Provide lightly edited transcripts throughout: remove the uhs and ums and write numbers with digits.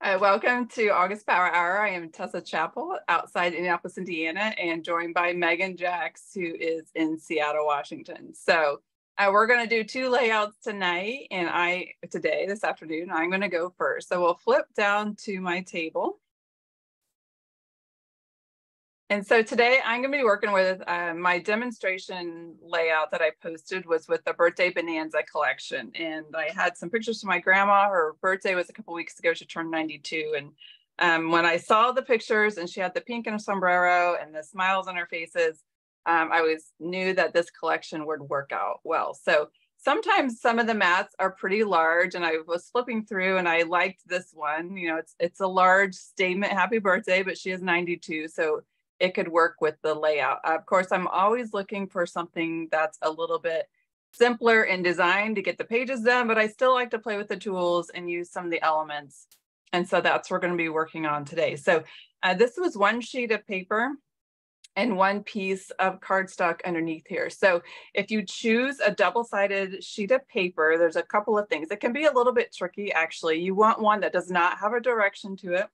Welcome to August Power Hour. I am Tessa Chappell outside Indianapolis, Indiana, and joined by Meggan Jacks, who is in Seattle, Washington. So we're going to do two layouts tonight, and this afternoon, I'm going to go first. So we'll flip down to my table. And so today I'm going to be working with my demonstration layout that I posted was with the Birthday Bonanza collection. And I had some pictures from my grandma. Her birthday was a couple weeks ago. She turned 92. And when I saw the pictures and she had the pink and a sombrero and the smiles on her faces, I knew that this collection would work out well. So sometimes some of the mats are pretty large, and I was flipping through and I liked this one. You know, it's a large statement, happy birthday, but she is 92. So it could work with the layout. Of course, I'm always looking for something that's a little bit simpler in design to get the pages done, but I still like to play with the tools and use some of the elements. And so that's what we're going to be working on today. So this was one sheet of paper and one piece of cardstock underneath here. So if you choose a double-sided sheet of paper, there's a couple of things. It can be a little bit tricky, actually. You want one that does not have a direction to it,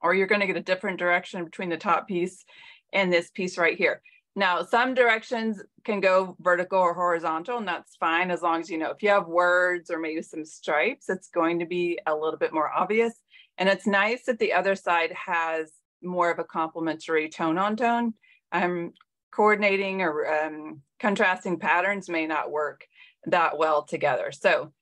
or you're going to get a different direction between the top piece and this piece right here. Now, some directions can go vertical or horizontal, and that's fine as long as you know. If you have words or maybe some stripes, it's going to be a little bit more obvious. And it's nice that the other side has more of a complementary tone on tone. Coordinating or contrasting patterns may not work that well together. So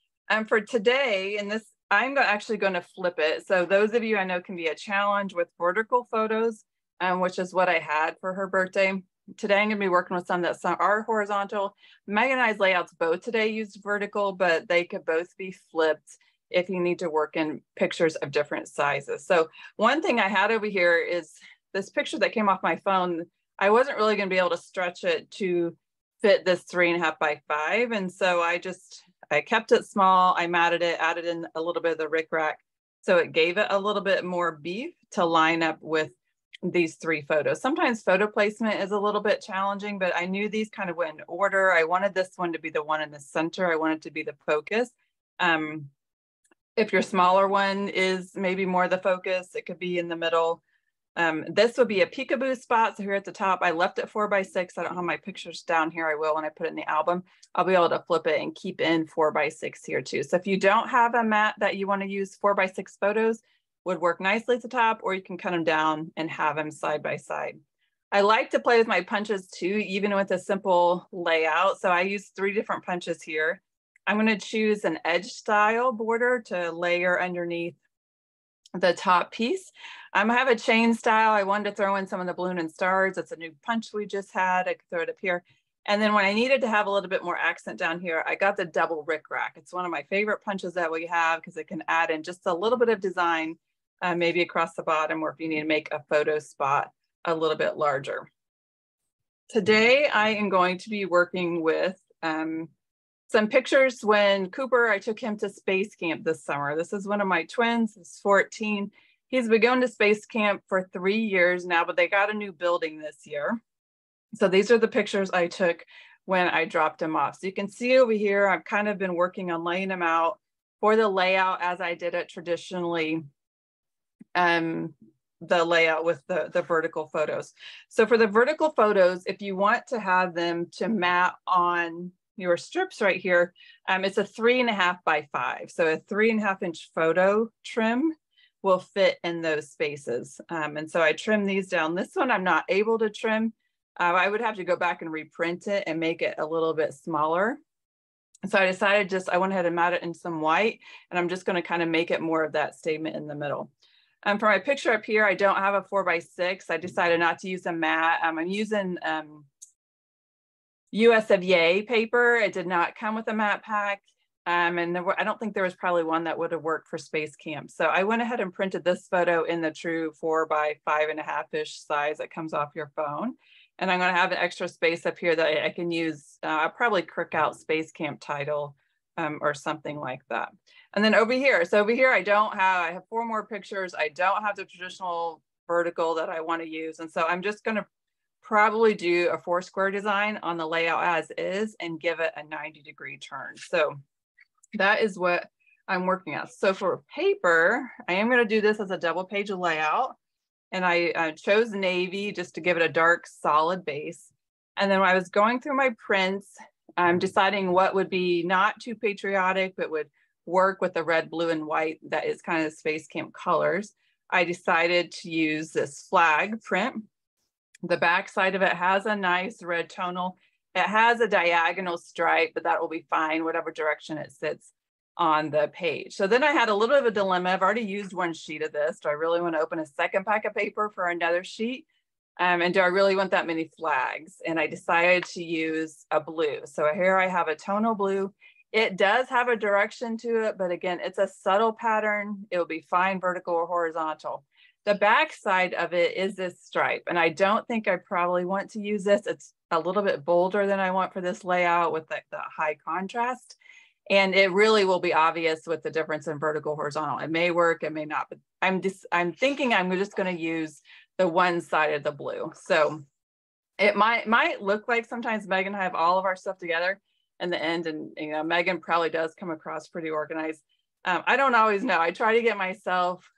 for today, in this, I'm actually going to flip it. So those of you I know can be a challenge with vertical photos, which is what I had for her birthday. Today I'm going to be working with some that are horizontal. Meggan and I's layouts both today used vertical, but they could both be flipped if you need to work in pictures of different sizes. So one thing I had over here is this picture that came off my phone. I wasn't really going to be able to stretch it to fit this 3.5 by 5. And so I kept it small, I matted it, added in a little bit of the rickrack. So it gave it a little bit more beef to line up with these three photos. Sometimes photo placement is a little bit challenging, but I knew these kind of went in order. I wanted this one to be the one in the center. I wanted to be the focus. If your smaller one is maybe more the focus, it could be in the middle. This would be a peekaboo spot. So here at the top, I left it 4x6. I don't have my pictures down here. I will when I put it in the album. I'll be able to flip it and keep in 4x6 here too. So if you don't have a mat that you want to use, 4x6 photos would work nicely at the top, or you can cut them down and have them side by side. I like to play with my punches too, even with a simple layout. So I use 3 different punches here. I'm going to choose an edge style border to layer underneath the top piece. I have a chain style. I wanted to throw in some of the balloon and stars. It's a new punch we just had. I could throw it up here. And then when I needed to have a little bit more accent down here, I got the double rickrack. It's one of my favorite punches that we have because it can add in just a little bit of design, maybe across the bottom, or if you need to make a photo spot a little bit larger. Today, I am going to be working with some pictures when I took him to space camp this summer. This is one of my twins, he's 14. He's been going to space camp for 3 years now, but they got a new building this year. So these are the pictures I took when I dropped him off. So you can see over here, I've kind of been working on laying them out for the layout as I did it traditionally, the layout with the vertical photos. So for the vertical photos, if you want to have them to mat on your strips right here, it's a 3.5 by 5. So a 3.5-inch photo trim will fit in those spaces. And so I trim these down. This one I'm not able to trim. I would have to go back and reprint it and make it a little bit smaller. So I decided I went ahead and mat it in some white, and I'm just going to kind of make it more of that statement in the middle. For my picture up here, I don't have a 4x6. I decided not to use a mat. I'm using US of Yay paper. It did not come with a mat pack. And I don't think there was probably one that would have worked for space camp. So I went ahead and printed this photo in the true 4x5.5-ish size that comes off your phone. And I'm going to have an extra space up here that I can use. I'll probably crick out space camp title or something like that. And then over here, I have 4 more pictures. I don't have the traditional vertical that I want to use. And so I'm just going to probably do a 4-square design on the layout as is and give it a 90-degree turn. So that is what I'm working on. So for paper, I am going to do this as a double page layout. And I chose navy just to give it a dark, solid base. And then when I was going through my prints, I'm deciding what would be not too patriotic, but would work with the red, blue, and white that is kind of the Space Camp colors. I decided to use this flag print. The back side of it has a nice red tonal. It has a diagonal stripe, but that will be fine, whatever direction it sits on the page. So then I had a little bit of a dilemma. I've already used one sheet of this. Do I really want to open a second pack of paper for another sheet? And do I really want that many flags? And I decided to use a blue. So here I have a tonal blue. It does have a direction to it, but again, it's a subtle pattern. It will be fine vertical or horizontal. The back side of it is this stripe. And I don't think I probably want to use this. It's a little bit bolder than I want for this layout with the high contrast. And it really will be obvious with the difference in vertical, horizontal. It may work, it may not, but I'm thinking I'm just going to use the one side of the blue. So it might look like sometimes Meggan and I have all of our stuff together in the end, and you know, Meggan probably does come across pretty organized. I don't always know. I try to get myself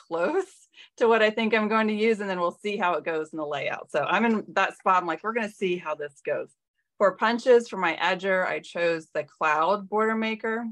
close to what I think I'm going to use, and then we'll see how it goes in the layout. So I'm in that spot. I'm like, we're going to see how this goes. For punches, for my edger, I chose the Cloud border maker.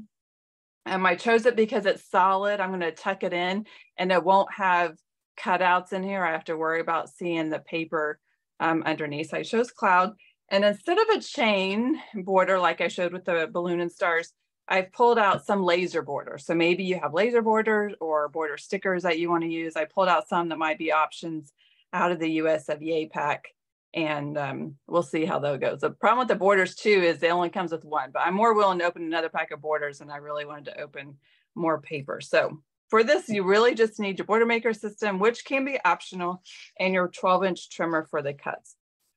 I chose it because it's solid. I'm going to tuck it in and it won't have cutouts in here. I have to worry about seeing the paper underneath. So I chose Cloud. And instead of a chain border like I showed with the balloon and stars, I've pulled out some laser borders. So maybe you have laser borders or border stickers that you want to use. I pulled out some that might be options out of the US of Yay pack. And we'll see how that goes. The problem with the borders too is it only comes with one, but I'm more willing to open another pack of borders, and I really wanted to open more paper. So for this, you really just need your border maker system, which can be optional, and your 12-inch trimmer for the cuts.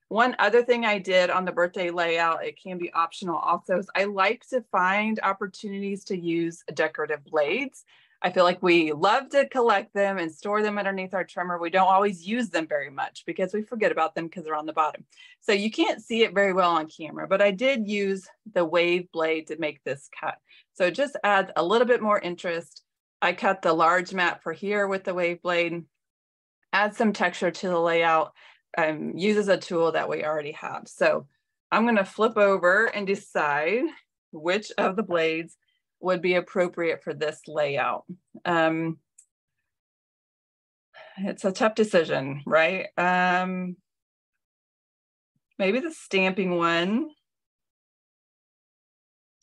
One other thing I did on the birthday layout, it can be optional also, is I like to find opportunities to use decorative blades. I feel like we love to collect them and store them underneath our trimmer. We don't always use them very much because we forget about them because they're on the bottom. So you can't see it very well on camera, but I did use the wave blade to make this cut. So it just adds a little bit more interest. I cut the large mat for here with the wave blade, add some texture to the layout, uses a tool that we already have. So I'm going to flip over and decide which of the blades would be appropriate for this layout. It's a tough decision, right? Maybe the stamping one,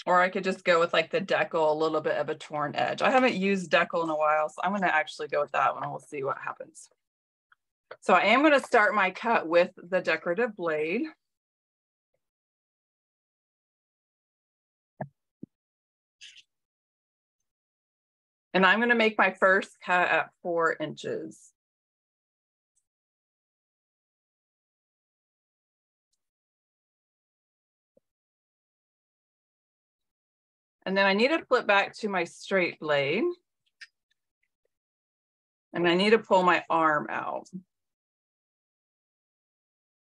or I could just go with like the decal, a little bit of a torn edge. I haven't used decal in a while, so I'm going to actually go with that one and we'll see what happens. So I am going to start my cut with the decorative blade. And I'm going to make my first cut at 4 inches. And then I need to flip back to my straight blade. And I need to pull my arm out.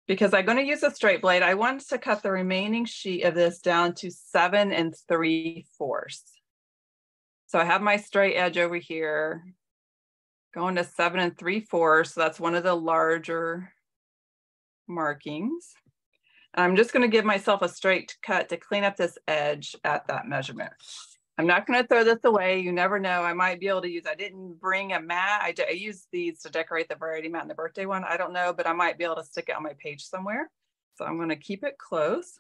Because I'm going to use a straight blade, I want to cut the remaining sheet of this down to 7 3/4. So I have my straight edge over here, going to 7 3/4. So that's one of the larger markings. And I'm just going to give myself a straight cut to clean up this edge at that measurement. I'm not going to throw this away. You never know. I might be able to use, I didn't bring a mat. I used these to decorate the variety mat and the birthday one. I don't know, but I might be able to stick it on my page somewhere. So I'm going to keep it close.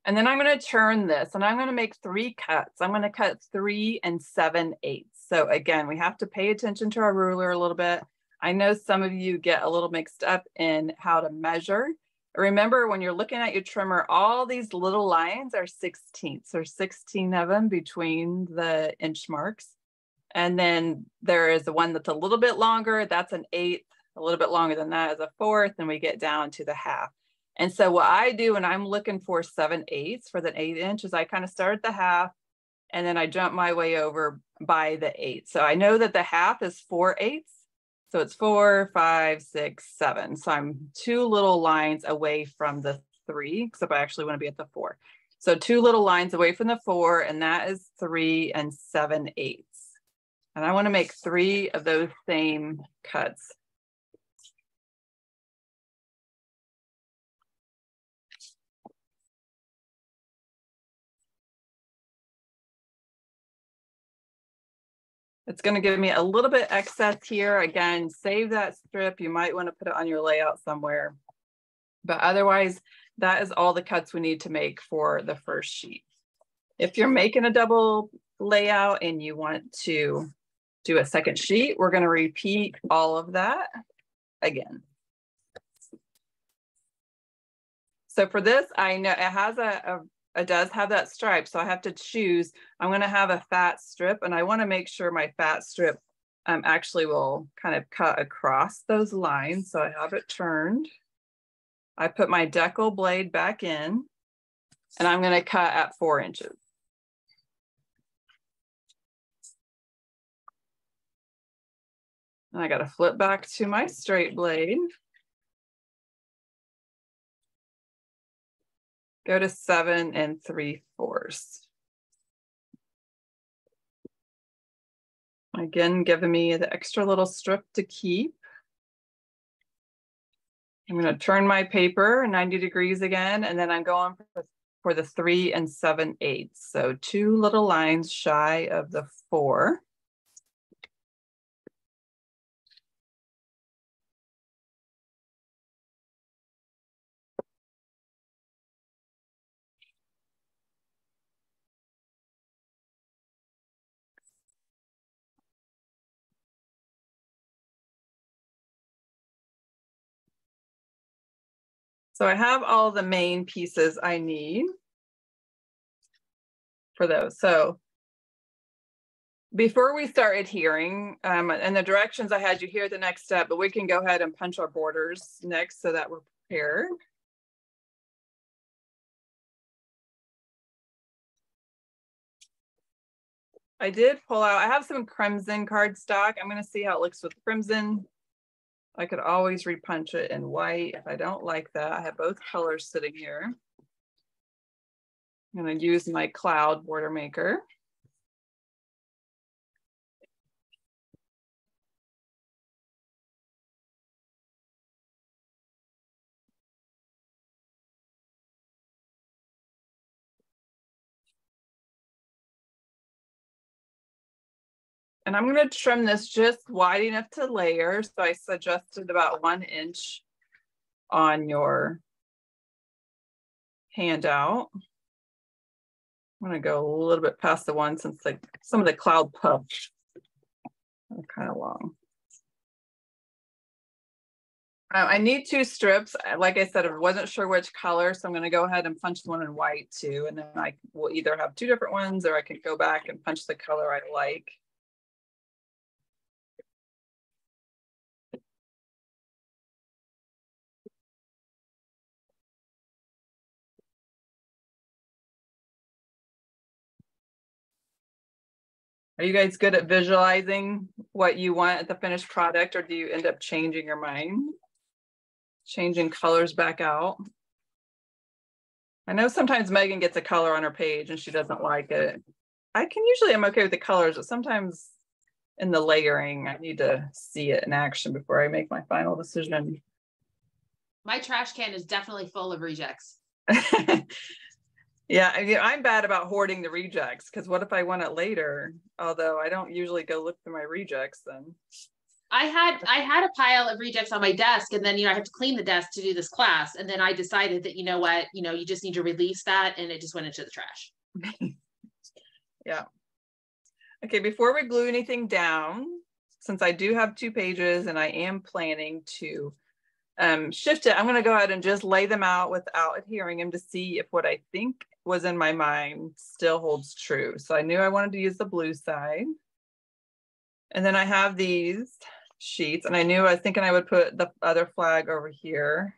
And then I'm going to turn this and I'm going to make 3 cuts. I'm going to cut 3 7/8. So again, we have to pay attention to our ruler a little bit. I know some of you get a little mixed up in how to measure. Remember, when you're looking at your trimmer, all these little lines are 16ths. There's 16 of them between the inch marks. And then there is the one that's a little bit longer. That's an 1/8. A little bit longer than that is a 1/4. And we get down to the half. And so what I do when I'm looking for 7/8 for the 1/8 inch is I kind of start at the half and then I jump my way over by the 1/8. So I know that the half is 4/8. So it's 4, 5, 6, 7. So I'm 2 little lines away from the 3, except I actually want to be at the 4. So 2 little lines away from the 4, and that is 3 7/8. And I want to make 3 of those same cuts. It's going to give me a little bit excess here. Again, save that strip. You might want to put it on your layout somewhere. But otherwise, that is all the cuts we need to make for the first sheet. If you're making a double layout and you want to do a second sheet, we're going to repeat all of that again. So for this, I know it has it does have that stripe, so I have to choose. I'm going to have a fat strip, and I want to make sure my fat strip actually will kind of cut across those lines. So I have it turned. I put my decal blade back in, and I'm going to cut at 4 inches. And I got to flip back to my straight blade. Go to 7 3/4. Again, giving me the extra little strip to keep. I'm going to turn my paper 90 degrees again, and then I'm going for the 3 7/8. So 2 little lines shy of the 4. So I have all the main pieces I need for those. So before we start adhering, and the directions I had you here the next step, but we can go ahead and punch our borders next so that we're prepared. I did pull out, I have some crimson cardstock. I'm going to see how it looks with crimson. I could always repunch it in white if I don't like that. I have both colors sitting here. I'm going to use my cloud border maker. And I'm going to trim this just wide enough to layer. So I suggested about 1 inch on your handout. I'm going to go a little bit past the 1 since some of the cloud puffs are kind of long. I need 2 strips. Like I said, I wasn't sure which color, so I'm going to go ahead and punch one in white too. And then I will either have 2 different ones, or I can go back and punch the color I like. Are you guys good at visualizing what you want at the finished product, or do you end up changing your mind? Changing colors back out? I know sometimes Megan gets a color on her page and she doesn't like it. I'm okay with the colors, but sometimes in the layering, I need to see it in action before I make my final decision. My trash can is definitely full of rejects. Yeah, I'm bad about hoarding the rejects, because what if I want it later? Although I don't usually go look through my rejects then. I had a pile of rejects on my desk, and then I have to clean the desk to do this class, and then I decided that you just need to release that, and it just went into the trash. Yeah. Okay, before we glue anything down, since I do have 2 pages and I am planning to shift it, I'm going to go ahead and just lay them out without adhering them to see if what I think was in my mind still holds true. So I knew I wanted to use the blue side. And then I have these sheets, and I was thinking I would put the other flag over here.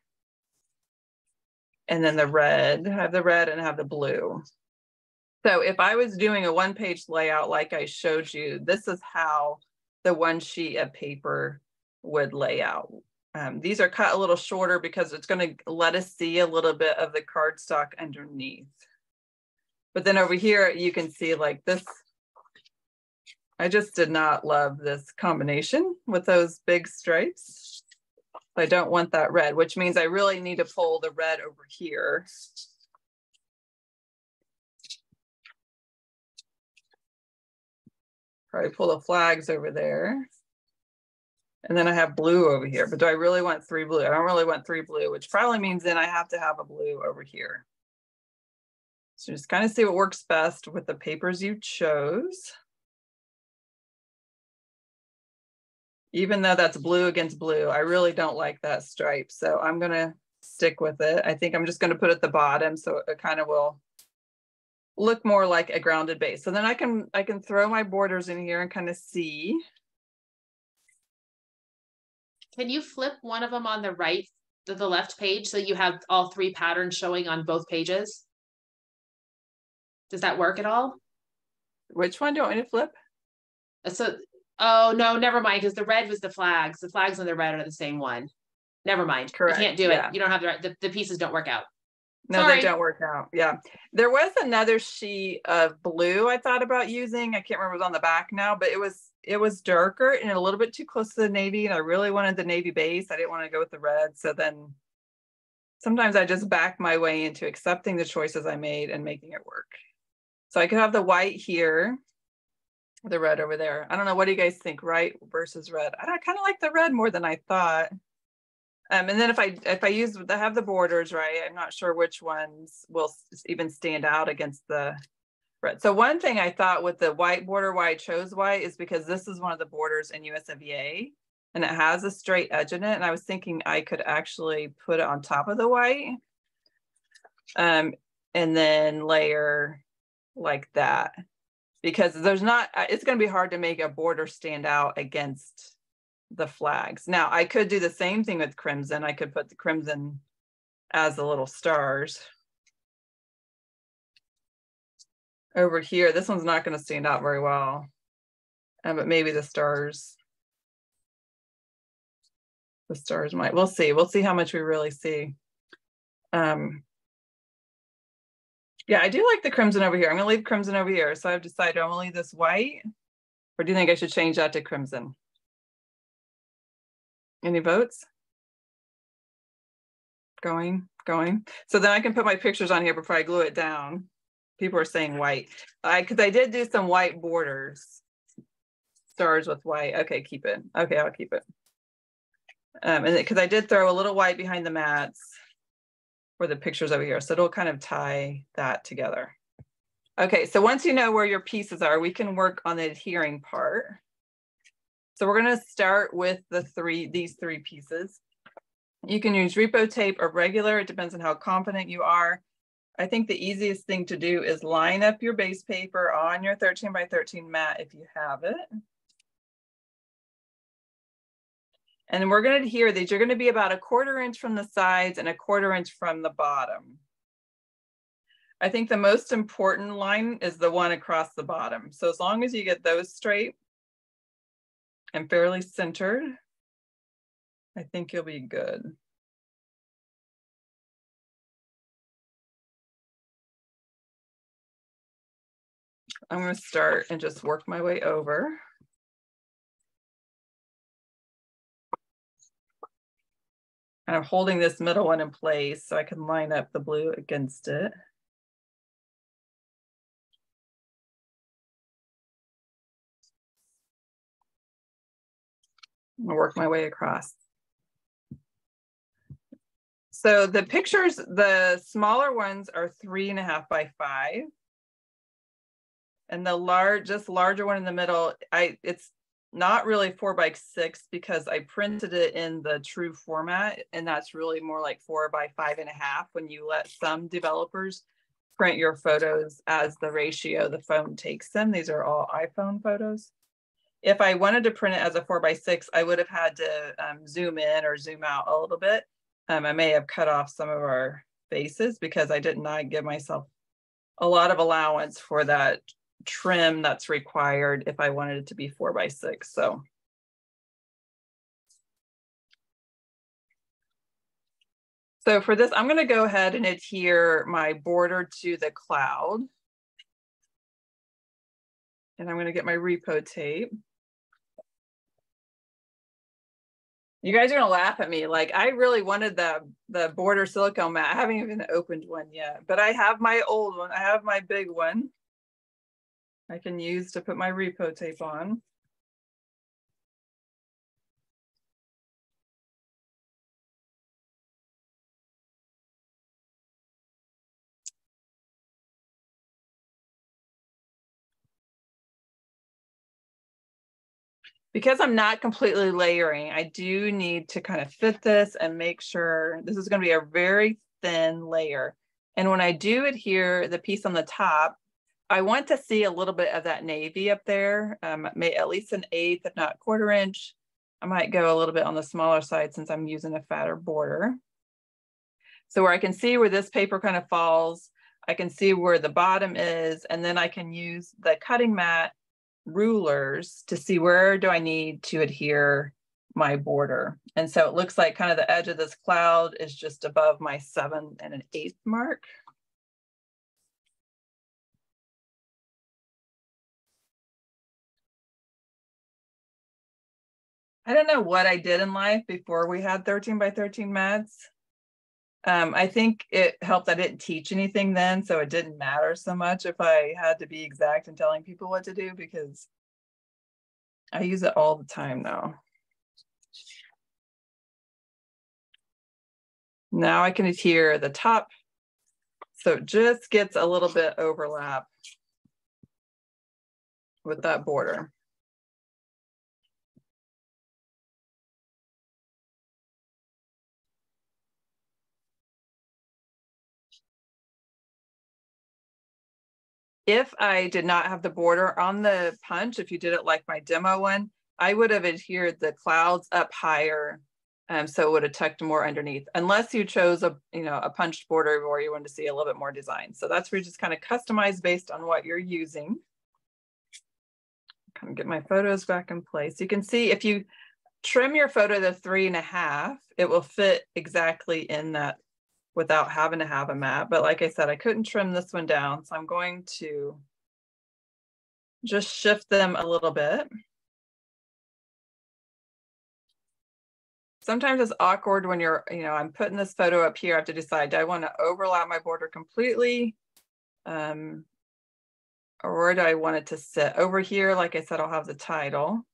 And then the red, I have the red and I have the blue. So if I was doing a 1-page layout like I showed you, this is how the 1 sheet of paper would lay out. These are cut a little shorter because it's going to let us see a little bit of the cardstock underneath. But then over here, you can see like this. I just did not love this combination with those big stripes. I don't want that red, which means I really need to pull the red over here. Probably pull the flags over there. And then I have blue over here, but do I really want 3 blue? I don't really want 3 blue, which probably means then I have to have a blue over here. So just kind of see what works best with the papers you chose. Even though that's blue against blue, I really don't like that stripe. So I'm gonna stick with it. I think I'm just gonna put it at the bottom so it kind of will look more like a grounded base. So then I can throw my borders in here and kind of see. Can you flip one of them on the right, the left page, so you have all 3 patterns showing on both pages? Does that work at all? Which one do you want me to flip? So, oh no, never mind, because the red was the flags. The flags and the red are the same one. Never mind. Correct. You can't do it. You don't have the pieces don't work out. No, sorry. They don't work out. Yeah. There was another sheet of blue I thought about using. I can't remember, it was on the back now, but it was darker and a little bit too close to the navy. And I really wanted the navy base. I didn't want to go with the red. So then sometimes I just back my way into accepting the choices I made and making it work. So I could have the white here, the red over there. I don't know. What do you guys think? White versus red? I kind of like the red more than I thought. And then if I have the borders, right, I'm not sure which ones will even stand out against the red. So one thing I thought with the white border, why I chose white, is because this is one of the borders in USFVA and it has a straight edge in it. And I was thinking I could actually put it on top of the white and then layer like that, because there's not, it's going to be hard to make a border stand out against the flags. Now I could do the same thing with crimson. I could put the crimson as the little stars over here. This one's not going to stand out very well, but maybe the stars might. We'll see how much we really see. Yeah, I do like the crimson over here. I'm going to leave crimson over here. So I've decided I'm going to leave this white, or do you think I should change that to crimson? Any votes? Going. So then I can put my pictures on here before I glue it down. People are saying white. Because I did do some white borders. Stars with white. Okay, keep it. Okay, I'll keep it. And because I did throw a little white behind the mats for the pictures over here. So it'll kind of tie that together. Okay, so once you know where your pieces are, we can work on the adhering part. So we're going to start with these 3 pieces. You can use repo tape or regular. It depends on how confident you are. I think the easiest thing to do is line up your base paper on your 13 by 13 mat if you have it. And we're going to adhere these. You're going to be about 1/4 inch from the sides and 1/4 inch from the bottom. I think the most important line is the one across the bottom. So as long as you get those straight and fairly centered, I think you'll be good. I'm going to start and just work my way over. And I'm holding this middle one in place so I can line up the blue against it. I'm going to work my way across. So the pictures, the smaller ones are 3.5 by 5. And the larger one in the middle, it's not really 4 by 6 because I printed it in the true format, and that's really more like 4 by 5.5 when you let some developers print your photos as the ratio the phone takes them. These are all iPhone photos. If I wanted to print it as a 4 by 6, I would have had to zoom in or zoom out a little bit. I may have cut off some of our faces because I did not give myself a lot of allowance for that trim that's required if I wanted it to be 4 by 6. So for this, I'm going to go ahead and adhere my border to the cloud. And I'm going to get my repo tape. You guys are going to laugh at me. Like, I really wanted the border silicone mat. I haven't even opened one yet, but I have my old one. I have my big one I can use to put my repo tape on. Because I'm not completely layering, I do need to kind of fit this and make sure this is going to be a very thin layer. And when I do adhere the piece on the top, I want to see a little bit of that navy up there, at least an eighth, if not quarter inch. I might go a little bit on the smaller side since I'm using a fatter border. So where I can see where this paper kind of falls, I can see where the bottom is, and then I can use the cutting mat rulers to see where do I need to adhere my border. And so it looks like kind of the edge of this cloud is just above my 7 1/8 mark. I don't know what I did in life before we had 13 by 13 mats. I think it helped I didn't teach anything then, so it didn't matter so much if I had to be exact in telling people what to do, because I use it all the time now. Now I can adhere the top, so it just gets a little bit overlap with that border. If I did not have the border on the punch, if you did it like my demo one, I would have adhered the clouds up higher, so it would have tucked more underneath, unless you chose a punched border where you wanted to see a little bit more design. So that's where you just kind of customize based on what you're using. Kind of get my photos back in place. You can see if you trim your photo to 3.5, it will fit exactly in that without having to have a mat. But like I said, I couldn't trim this one down, so I'm going to just shift them a little bit. Sometimes it's awkward when you're, I'm putting this photo up here. I have to decide, do I want to overlap my border completely? Or where do I want it to sit? Over here, like I said, I'll have the title.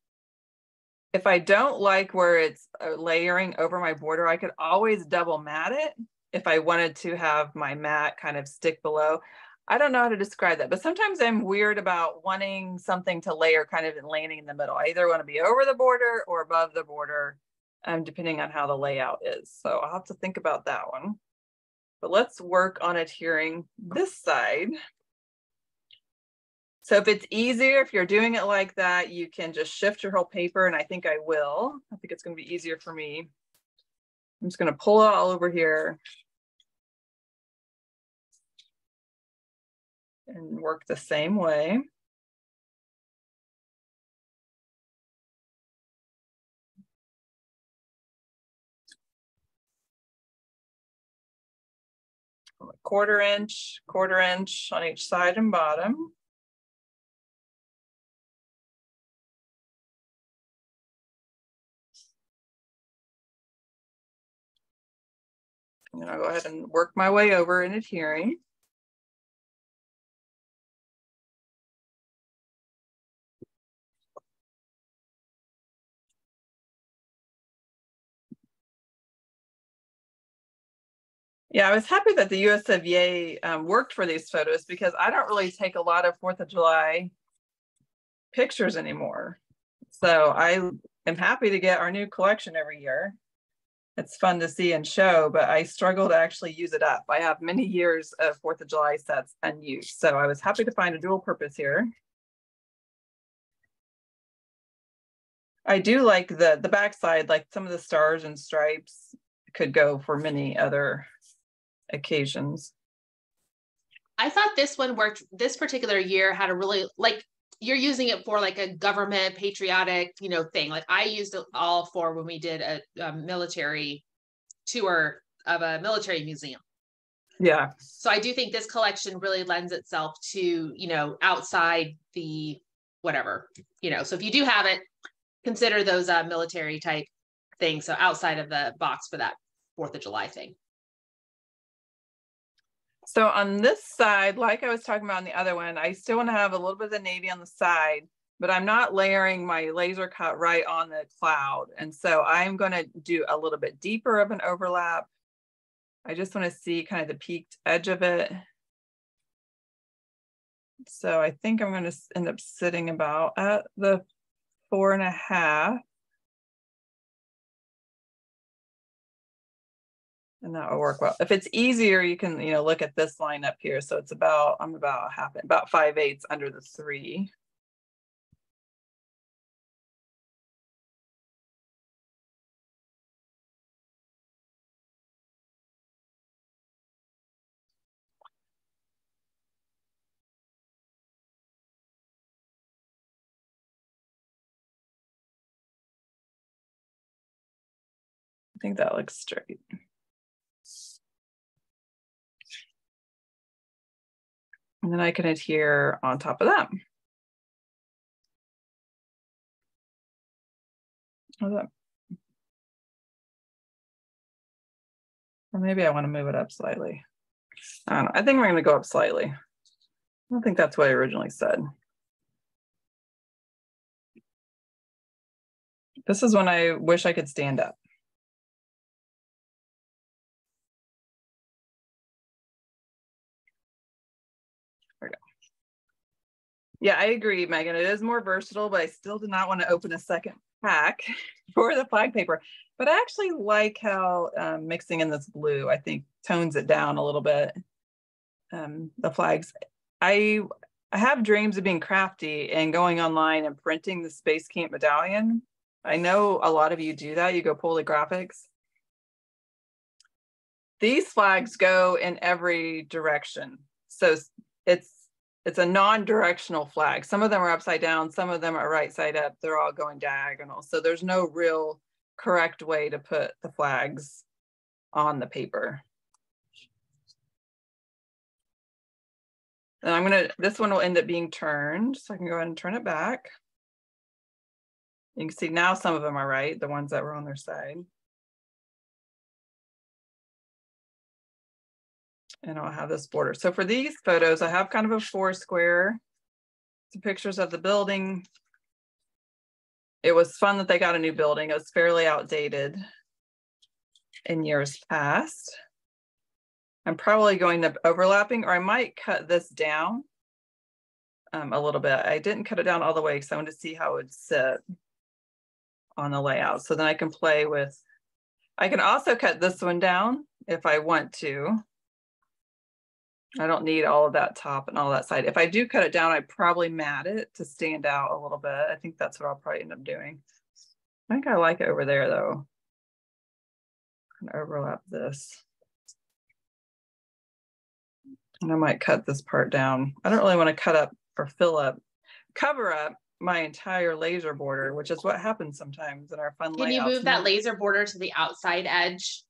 If I don't like where it's layering over my border, I could always double mat it if I wanted to have my mat kind of stick below. I don't know how to describe that, but sometimes I'm weird about wanting something to layer kind of and landing in the middle. I either want to be over the border or above the border, depending on how the layout is. So I'll have to think about that one. But let's work on adhering this side. So if it's easier, if you're doing it like that, you can just shift your whole paper, and I think I will. I think it's going to be easier for me. I'm just going to pull it all over here and work the same way. Quarter inch on each side and bottom. And I'll go ahead and work my way over in adhering. Yeah, I was happy that the US of A worked for these photos, because I don't really take a lot of 4th of July pictures anymore. So I am happy to get our new collection every year. It's fun to see and show, but I struggle to actually use it up. I have many years of 4th of July sets unused. So I was happy to find a dual purpose here. I do like the backside, like some of the stars and stripes could go for many other occasions. I thought this one worked. This particular year had a really, like, you're using it for like a government patriotic, thing. Like I used it all for when we did a military tour of a military museum. Yeah. So I do think this collection really lends itself to, outside the whatever, so if you do have it, consider those military type things. So outside of the box for that 4th of July thing. So on this side, like I was talking about on the other one, I still want to have a little bit of the navy on the side, but I'm not layering my laser cut right on the cloud. And so I'm going to do a little bit deeper of an overlap. I just want to see kind of the peaked edge of it. So I think I'm going to end up sitting about at the 4.5. And that will work well. If it's easier, you can, look at this line up here. So it's about, I'm about 5/8 under the 3. I think that looks straight. And then I can adhere on top of that. Or maybe I want to move it up slightly. I don't know. I think we're going to go up slightly. I don't think that's what I originally said. This is when I wish I could stand up. Yeah, I agree, Megan. It is more versatile, but I still did not want to open a second pack for the flag paper. But I actually like how mixing in this blue, I think, tones it down a little bit. The flags. I have dreams of being crafty and going online and printing the Space Camp medallion. I know a lot of you do that. You go pull the graphics. These flags go in every direction. So it's a non-directional flag. Some of them are upside down, some of them are right side up. They're all going diagonal. So there's no real correct way to put the flags on the paper. And this one will end up being turned. So I can go ahead and turn it back. You can see now some of them are right, the ones that were on their side. And I'll have this border. So for these photos, I have kind of a 4 square. Some pictures of the building. It was fun that they got a new building. It was fairly outdated in years past. I'm probably going to overlapping, or I might cut this down a little bit. I didn't cut it down all the way because I wanted to see how it would sit on the layout. So then I can play with, I can also cut this one down if I want to. I don't need all of that top and all that side. If I do cut it down, I probably mat it to stand out a little bit. I think that's what I'll probably end up doing. I think I like it over there though. I'm gonna overlap this. And I might cut this part down. I don't really want to cut up or cover up my entire laser border, which is what happens sometimes in our fun layouts. Can you move that laser border to the outside edge?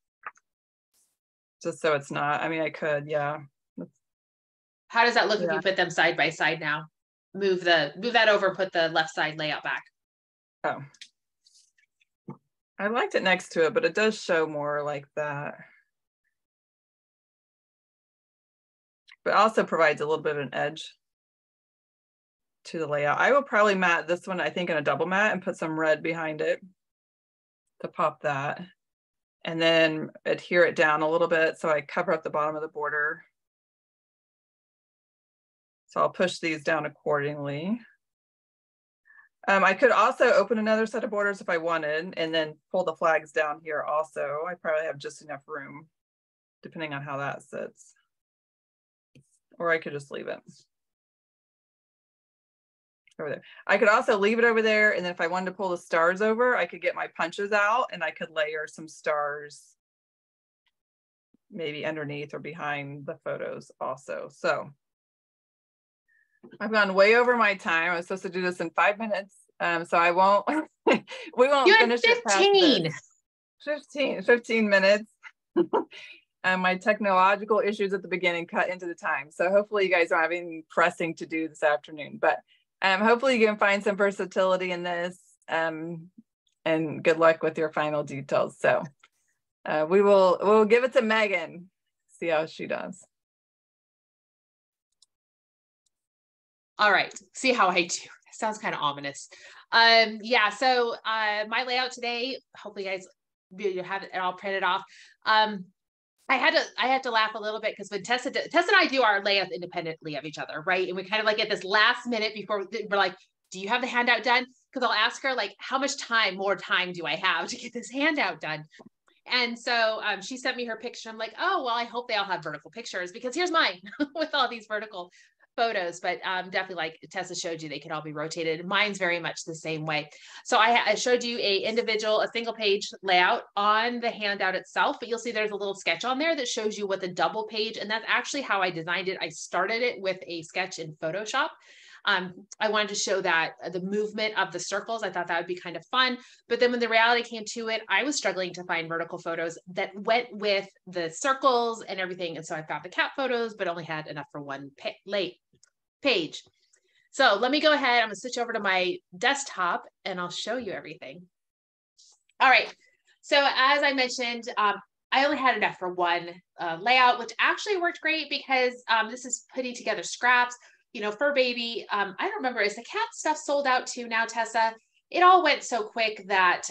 Just so it's not, I mean, I could, yeah. How does that look if you put them side by side now? Move that over, put the left side layout back. Oh. I liked it next to it, but it does show more like that. But also provides a little bit of an edge to the layout. I will probably mat this one, I think, in a double mat and put some red behind it to pop that. And then adhere it down a little bit so I cover up the bottom of the border. So I'll push these down accordingly. I could also open another set of borders if I wanted and then pull the flags down here also. I probably have just enough room depending on how that sits. Or I could just leave it over there. I could also leave it over there, and then if I wanted to pull the stars over, I could get my punches out and I could layer some stars maybe underneath or behind the photos also. So I've gone way over my time. I was supposed to do this in 5 minutes. So I won't, we won't finish it past 15 minutes. And my technological issues at the beginning cut into the time. So hopefully you guys don't have anything pressing to do this afternoon. But Hopefully you can find some versatility in this, and good luck with your final details. So we'll give it to Meggan, see how she does. All right, see how I do. Sounds kind of ominous. Yeah, so my layout today, hopefully you guys have it all printed off. I had to laugh a little bit because when Tessa and I do our layouts independently of each other, right? And we kind of like at this last minute before we're like, do you have the handout done? Because I'll ask her like, how much more time do I have to get this handout done? And so she sent me her picture. I'm like, oh, well, I hope they all have vertical pictures because here's mine with all these vertical photos, but definitely like Tessa showed you, they could all be rotated. Mine's very much the same way. So I showed you a single page layout on the handout itself, but you'll see there's a little sketch on there that shows you what the double page, and that's actually how I designed it. I started it with a sketch in Photoshop. I wanted to show that the movement of the circles, I thought that would be kind of fun. But then when the reality came to it, I was struggling to find vertical photos that went with the circles and everything. And so I found the cat photos, but only had enough for one page. So let me go ahead. I'm gonna switch over to my desktop and I'll show you everything. All right. So as I mentioned, I only had enough for one layout, which actually worked great because this is putting together scraps. You know, fur baby, I don't remember, is the cat stuff sold out too now, Tessa? It all went so quick that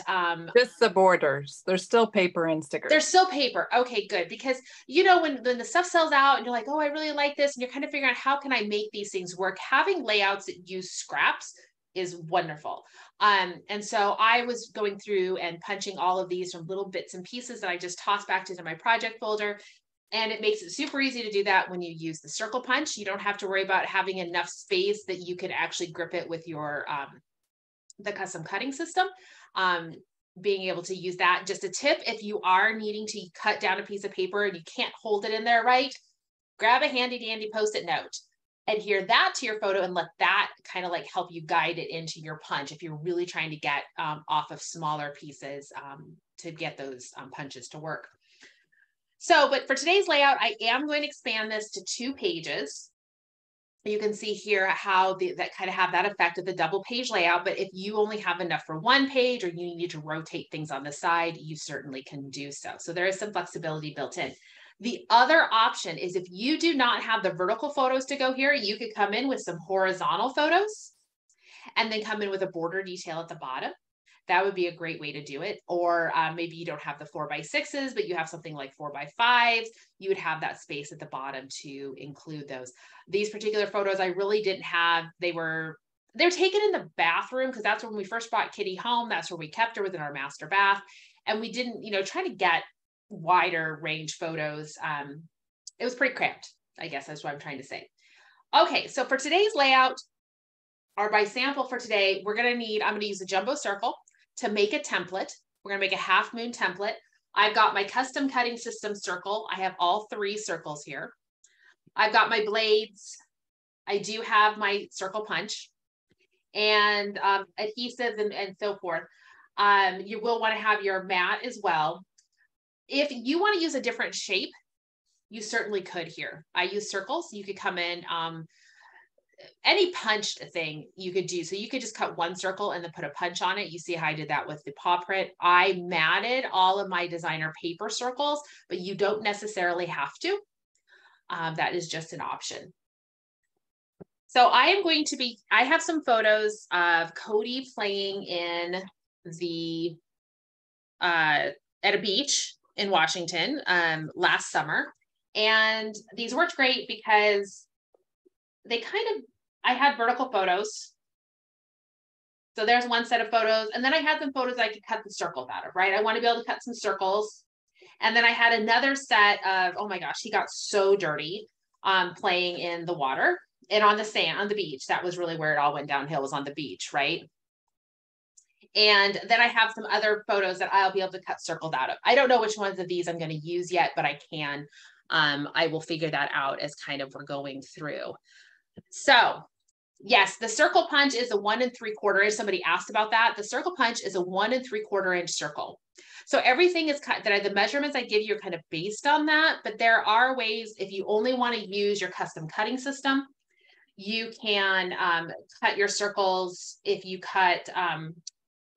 just the borders. There's still paper and stickers. There's still paper. Okay, good. Because you know, when the stuff sells out and you're like, oh, I really like this, and you're kind of figuring out how can I make these things work, having layouts that use scraps is wonderful. And so I was going through and punching all of these from little bits and pieces that I just tossed back into my project folder. And it makes it super easy to do that when you use the circle punch. You don't have to worry about having enough space that you can actually grip it with your the custom cutting system. Being able to use that. Just a tip, if you are needing to cut down a piece of paper and you can't hold it in there right, grab a handy dandy Post-it note, adhere that to your photo and let that kind of like help you guide it into your punch if you're really trying to get off of smaller pieces to get those punches to work. So, but for today's layout, I am going to expand this to 2 pages. You can see here how that kind of have that effect of the double page layout. But if you only have enough for 1 page or you need to rotate things on the side, you certainly can do so. So there is some flexibility built in. The other option is if you do not have the vertical photos to go here, you could come in with some horizontal photos and then come in with a border detail at the bottom. That would be a great way to do it. Or maybe you don't have the 4x6s, but you have something like 4x5s. You would have that space at the bottom to include those. These particular photos I really didn't have. They're taken in the bathroom because that's when we first brought Kitty home. That's where we kept her within our master bath. And we didn't, try to get wider range photos. It was pretty cramped, I guess that's what I'm trying to say. Okay, so for today's layout, or by sample for today, I'm going to use a jumbo circle to make a template. We're going to make a half moon template. I've got my custom cutting system circle. I have all 3 circles here. I've got my blades. I do have my circle punch and adhesives and so forth. You will want to have your mat as well. If you want to use a different shape, you certainly could here. I use circles. You could come in, any punched thing you could do. So you could just cut 1 circle and then put a punch on it. You see how I did that with the paw print. I matted all of my designer paper circles, but you don't necessarily have to. That is just an option. So I have some photos of Cody playing in at a beach in Washington last summer. And these worked great because I had vertical photos. So there's one set of photos. And then I had some photos I could cut the circles out of, right? I want to be able to cut some circles. And then I had another set of, oh my gosh, he got so dirty playing in the water and on the sand, on the beach. That was really where it all went downhill, was on the beach, right? And then I have some other photos that I'll be able to cut circled out of. I don't know which ones of these I'm going to use yet, but I can. I will figure that out as kind of we're going through. So yes, the circle punch is a 1 3/4 inch. Somebody asked about that. The circle punch is a 1 3/4 inch circle. So everything is cut, the measurements I give you are kind of based on that, but there are ways, if you only want to use your custom cutting system, You can cut your circles. If you cut,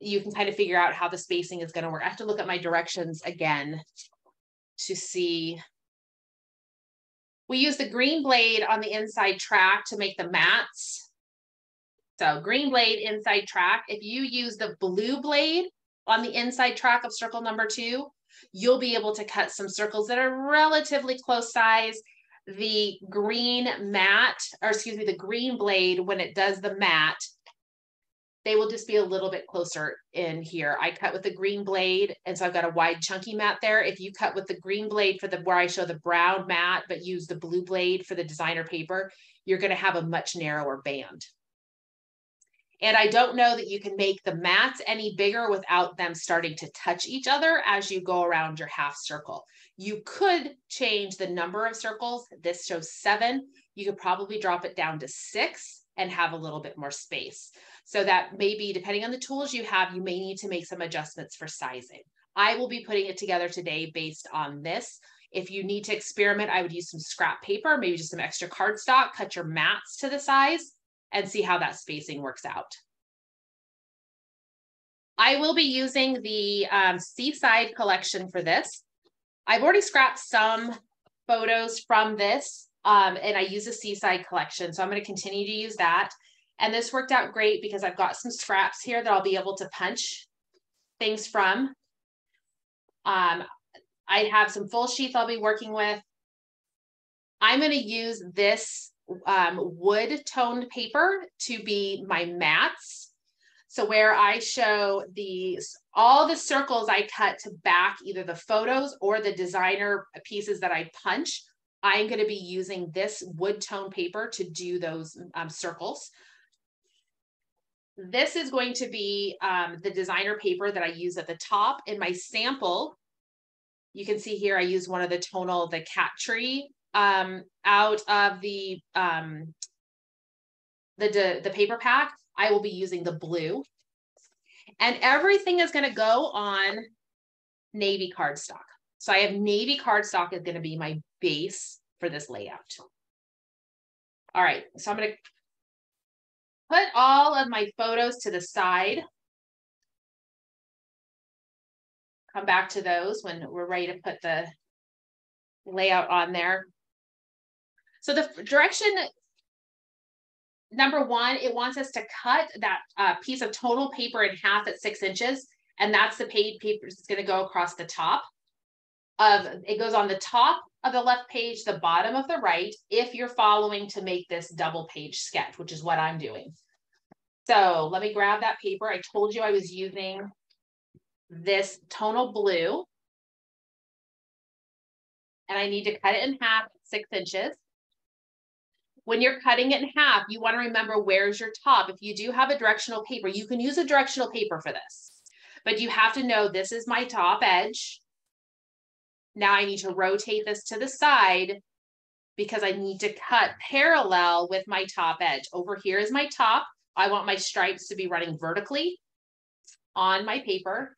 you can kind of figure out how the spacing is going to work. I have to look at my directions again to see. We use the green blade on the inside track to make the mats. So green blade inside track. If you use the blue blade on the inside track of circle number 2, you'll be able to cut some circles that are relatively close size. The green mat, or excuse me, the green blade, when it does the mat, they will just be a little bit closer in here. I cut with the green blade, and so I've got a wide chunky mat there. If you cut with the green blade for the where I show the brown mat, but use the blue blade for the designer paper, you're going to have a much narrower band. And I don't know that you can make the mats any bigger without them starting to touch each other as you go around your half circle. You could change the number of circles. This shows 7. You could probably drop it down to 6 and have a little bit more space. So that maybe, depending on the tools you have, you may need to make some adjustments for sizing. I will be putting it together today based on this. If you need to experiment, I would use some scrap paper, maybe just some extra cardstock, cut your mats to the size, and see how that spacing works out. I will be using the Seaside collection for this. I've already scrapped some photos from this, and I use a Seaside collection, so I'm going to continue to use that. And this worked out great because I've got some scraps here that I'll be able to punch things from. I have some full sheets I'll be working with. I'm going to use this wood toned paper to be my mats. So where I show all the circles I cut to back either the photos or the designer pieces that I punch, I'm going to be using this wood tone paper to do those circles. This is going to be the designer paper that I use at the top. In my sample, you can see here I use one of the tonal, the cat tree out of the paper pack. I will be using the blue, and everything is going to go on navy cardstock. So I have navy cardstock is going to be my base for this layout. All right, so I'm going to put all of my photos to the side. Come back to those when we're ready to put the layout on there. So the direction number 1, it wants us to cut that piece of tonal paper in half at 6 inches. And that's the paper that's going to go across the top of, it goes on the top of the left page, the bottom of the right, if you're following to make this double page sketch, which is what I'm doing. So let me grab that paper. I told you I was using this tonal blue. And I need to cut it in half, 6 inches. When you're cutting it in half, you want to remember where's your top. If you do have a directional paper, you can use a directional paper for this, but you have to know this is my top edge. Now I need to rotate this to the side because I need to cut parallel with my top edge. Over here is my top. I want my stripes to be running vertically on my paper.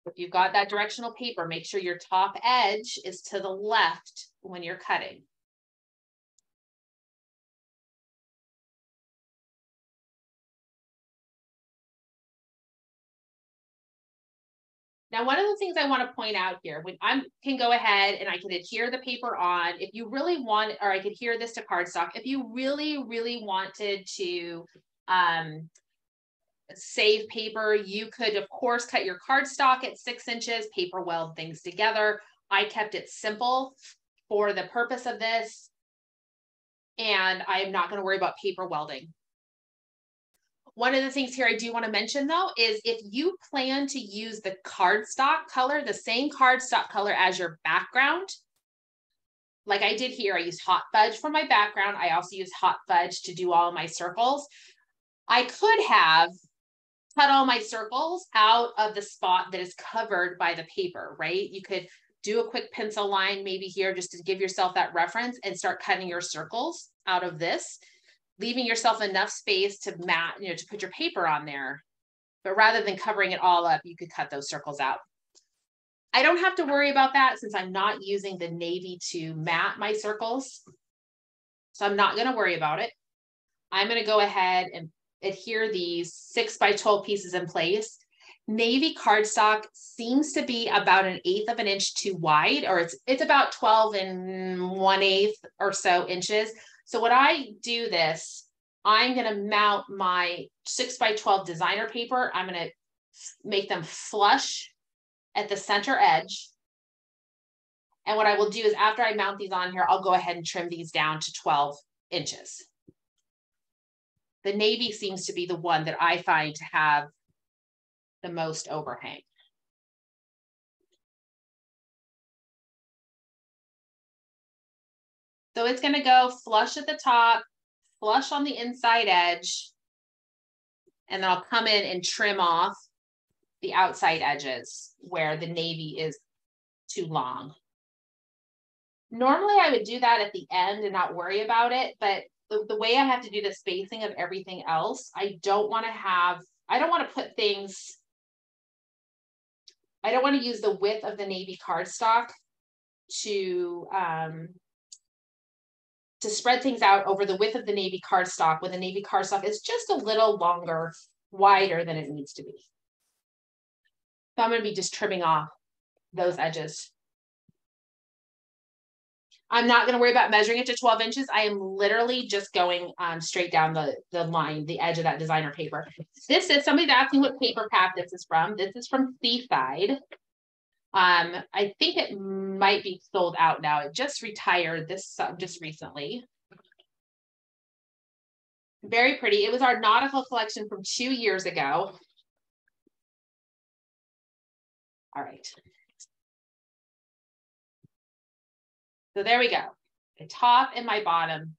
If you've got that directional paper, make sure your top edge is to the left when you're cutting. Now, one of the things I want to point out here, when I can go ahead and I can adhere the paper on, if you really want, or I could adhere this to cardstock, if you really, really wanted to save paper, you could, of course, cut your cardstock at 6 inches, paper weld things together. I kept it simple for the purpose of this, and I am not going to worry about paper welding. One of the things here I do want to mention, though, is if you plan to use the cardstock color, the same cardstock color as your background, like I did here, I used hot fudge for my background. I also used hot fudge to do all of my circles. I could have cut all my circles out of the spot that is covered by the paper, right? You could do a quick pencil line maybe here just to give yourself that reference and start cutting your circles out of this, leaving yourself enough space to mat, to put your paper on there. But rather than covering it all up, you could cut those circles out. I don't have to worry about that since I'm not using the navy to mat my circles. So I'm not going to worry about it. I'm going to go ahead and adhere these 6x12 pieces in place. Navy cardstock seems to be about 1/8 of an inch too wide, or it's about 12 and 1/8 or so inches. So when I do this, I'm going to mount my 6x12 designer paper. I'm going to make them flush at the center edge. And what I will do is after I mount these on here, I'll go ahead and trim these down to 12 inches. The navy seems to be the one that I find to have the most overhang. So it's going to go flush at the top, flush on the inside edge, and then I'll come in and trim off the outside edges where the navy is too long. Normally I would do that at the end and not worry about it, but the way I have to do the spacing of everything else, I don't want to put things, I don't want to use the width of the navy cardstock to spread things out over the width of the navy cardstock when the navy cardstock is just a little longer, wider than it needs to be. So I'm going to be just trimming off those edges. I'm not going to worry about measuring it to 12 inches. I am literally just going straight down the line, the edge of that designer paper. This is, somebody's asking what paper pack this is from. This is from Seaside. I think it might be sold out now. It just retired this just recently. Very pretty. It was our nautical collection from 2 years ago. All right. So there we go. My top and my bottom.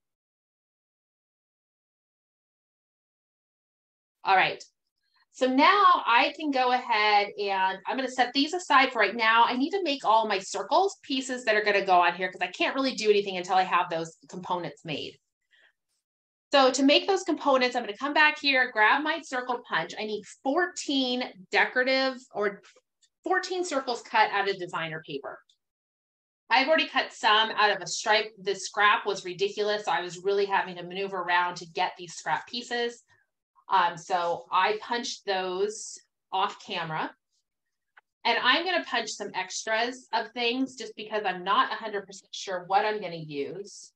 All right. So now I can go ahead and I'm going to set these aside for right now. I need to make all my circles pieces that are going to go on here because I can't really do anything until I have those components made. So to make those components, I'm going to come back here, grab my circle punch. I need 14 decorative or 14 circles cut out of designer paper. I've already cut some out of a stripe. The scrap was ridiculous. So I was really having to maneuver around to get these scrap pieces. So I punched those off camera. And I'm going to punch some extras of things just because I'm not 100% sure what I'm going to use.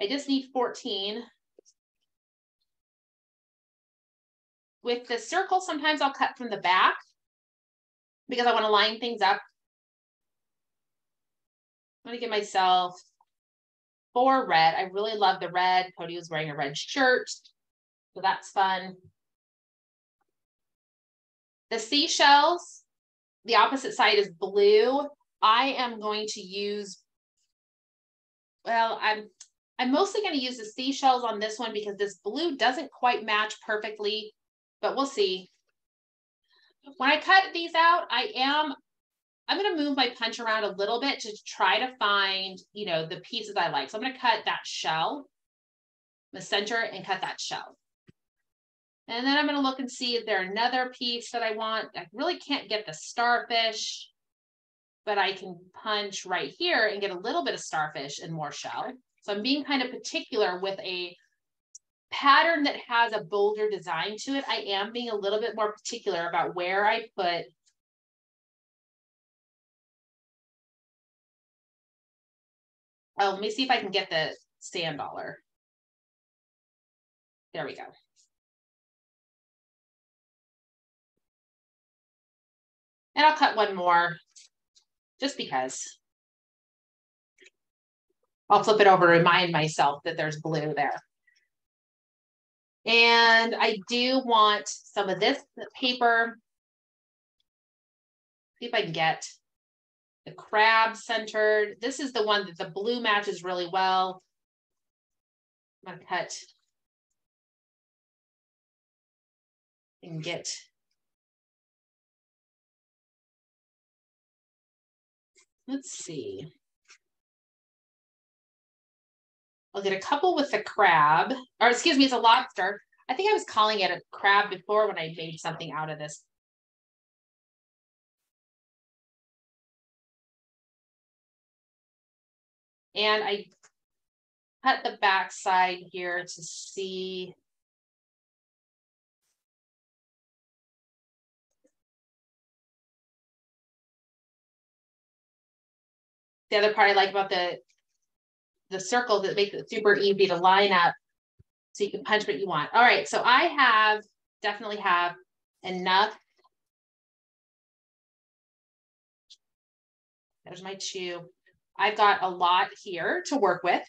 I just need 14. With the circle, sometimes I'll cut from the back because I want to line things up. I'm going to give myself 4 red. I really love the red. Cody was wearing a red shirt, so that's fun. The seashells, the opposite side is blue. I am going to use, well, I'm mostly going to use the seashells on this one because this blue doesn't quite match perfectly, but we'll see. When I cut these out, I'm going to move my punch around a little bit to try to find, you know, the pieces I like. So I'm going to cut that shell, the center, and cut that shell. And then I'm going to look and see if there's another piece that I want. I really can't get the starfish, but I can punch right here and get a little bit of starfish and more shell. So I'm being kind of particular with a pattern that has a bolder design to it. I am being a little bit more particular about where I put oh, let me see if I can get the sand dollar. There we go. And I'll cut one more just because. I'll flip it over to remind myself that there's blue there. And I do want some of this paper. See if I can get the crab centered. This is the one that the blue matches really well. I'm going to cut and get let's see. I'll get a couple with the crab, or excuse me, it's a lobster. I think I was calling it a crab before when I made something out of this. And I cut the back side here to see. The other part I like about the circles, that makes it super easy to line up so you can punch what you want. All right, so I definitely have enough. There's my 2. I've got a lot here to work with.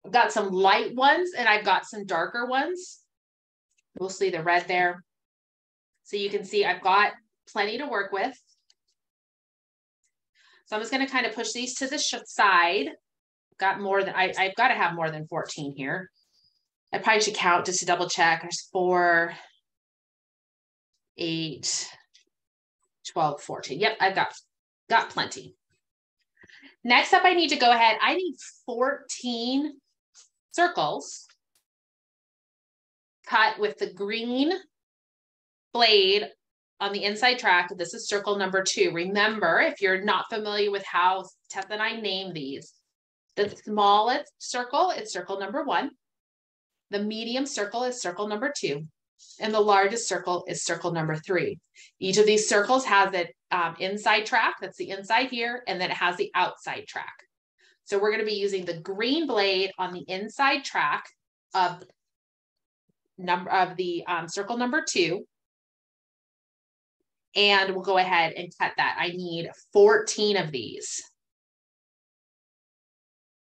I've got some light ones and I've got some darker ones. Mostly the red there. So you can see I've got plenty to work with. So I'm just going to kind of push these to the side. Got more than I've got to have more than 14 here. I probably should count just to double check. There's 4, 8, 12, 14. Yep, I've got plenty. Next up, I need to go ahead. I need 14 circles cut with the green blade on the inside track. This is circle number 2. Remember, if you're not familiar with how Tessa and I name these, the smallest circle is circle number 1. The medium circle is circle number 2. And the largest circle is circle number 3. Each of these circles has an inside track. That's the inside here. And then it has the outside track. So we're going to be using the green blade on the inside track of the circle number 2. And we'll go ahead and cut that. I need 14 of these.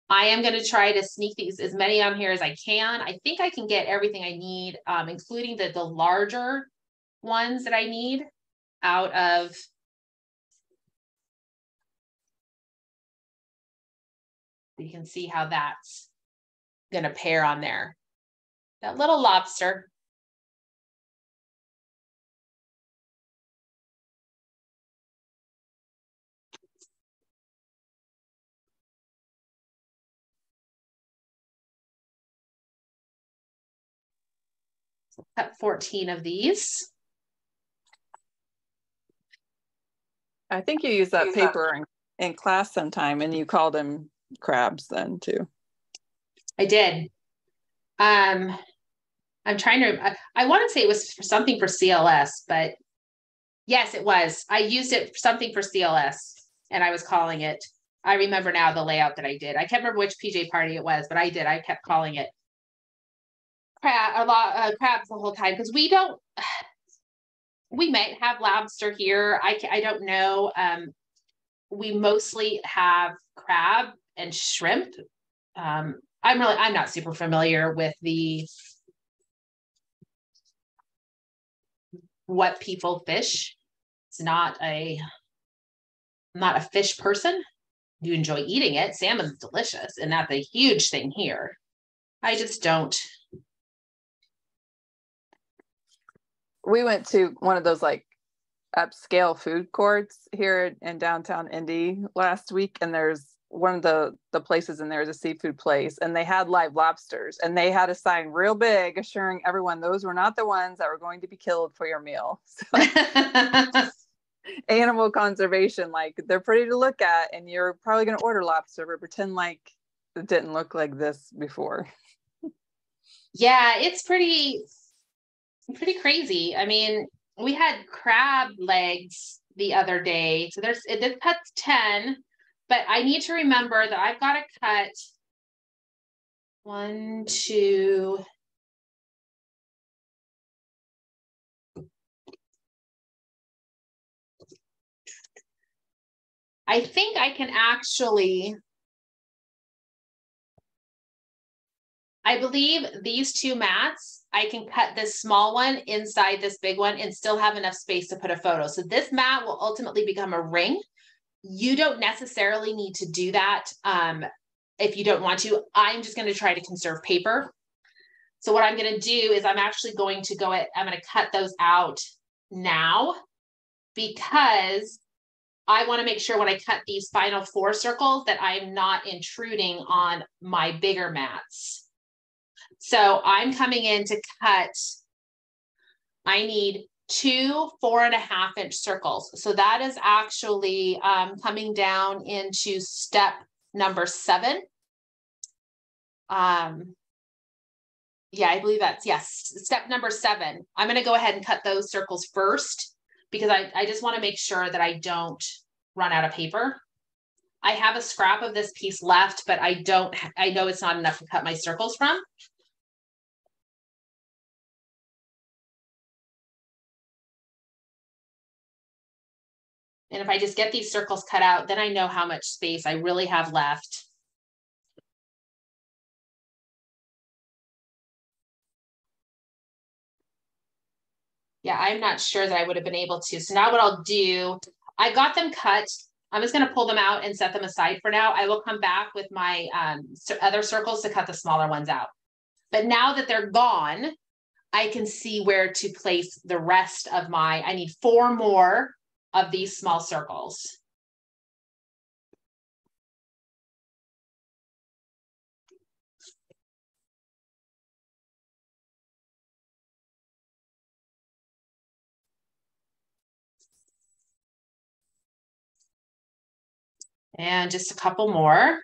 I am going to try to sneak these as many on here as I can. I think I can get everything I need, including the larger ones that I need out of you can see how that's going to pair on there. That little lobster. Cut 14 of these. I think you use that paper in class sometime, and you called them crabs then too. I did. I'm trying to, I want to say it was for something for CLS, but yes, it was. I used it for something for CLS and I was calling it. I remember now the layout that I did. I can't remember which PJ party it was, but I did. I kept calling it crabs the whole time because we might have lobster here. I don't know. We mostly have crab and shrimp. I'm not super familiar with what people fish. It's not I'm not a fish person. You enjoy eating it. Salmon's delicious, and that's a huge thing here. I just don't. We went to one of those like upscale food courts here in downtown Indy last week, and there's one of the places in there is a seafood place, and they had live lobsters, and they had a sign real big assuring everyone those were not the ones that were going to be killed for your meal. So, animal conservation, like they're pretty to look at, and you're probably going to order lobster, but pretend like it didn't look like this before. Yeah, it's pretty crazy. I mean, we had crab legs the other day. So it cuts 10, but I need to remember that I've got to cut 1, 2, I think I can actually, I believe these 2 mats, I can cut this small one inside this big one and still have enough space to put a photo. So this mat will ultimately become a ring. You don't necessarily need to do that if you don't want to. I'm just going to try to conserve paper. So what I'm going to do is I'm actually going to I'm going to cut those out now because I want to make sure when I cut these final 4 circles that I'm not intruding on my bigger mats. So I'm coming in to cut, I need 2 4.5-inch circles. So that is actually coming down into step number 7. Yeah, I believe that's, yes, step number 7. I'm going to go ahead and cut those circles first because I just want to make sure that I don't run out of paper. I have a scrap of this piece left, but I know it's not enough to cut my circles from. And if I just get these circles cut out, then I know how much space I really have left. Yeah, I'm not sure that I would have been able to. So now what I'll do, I got them cut. I'm just going to pull them out and set them aside for now. I will come back with my other circles to cut the smaller ones out. But now that they're gone, I can see where to place the rest of I need 4 more of these small circles. And just a couple more.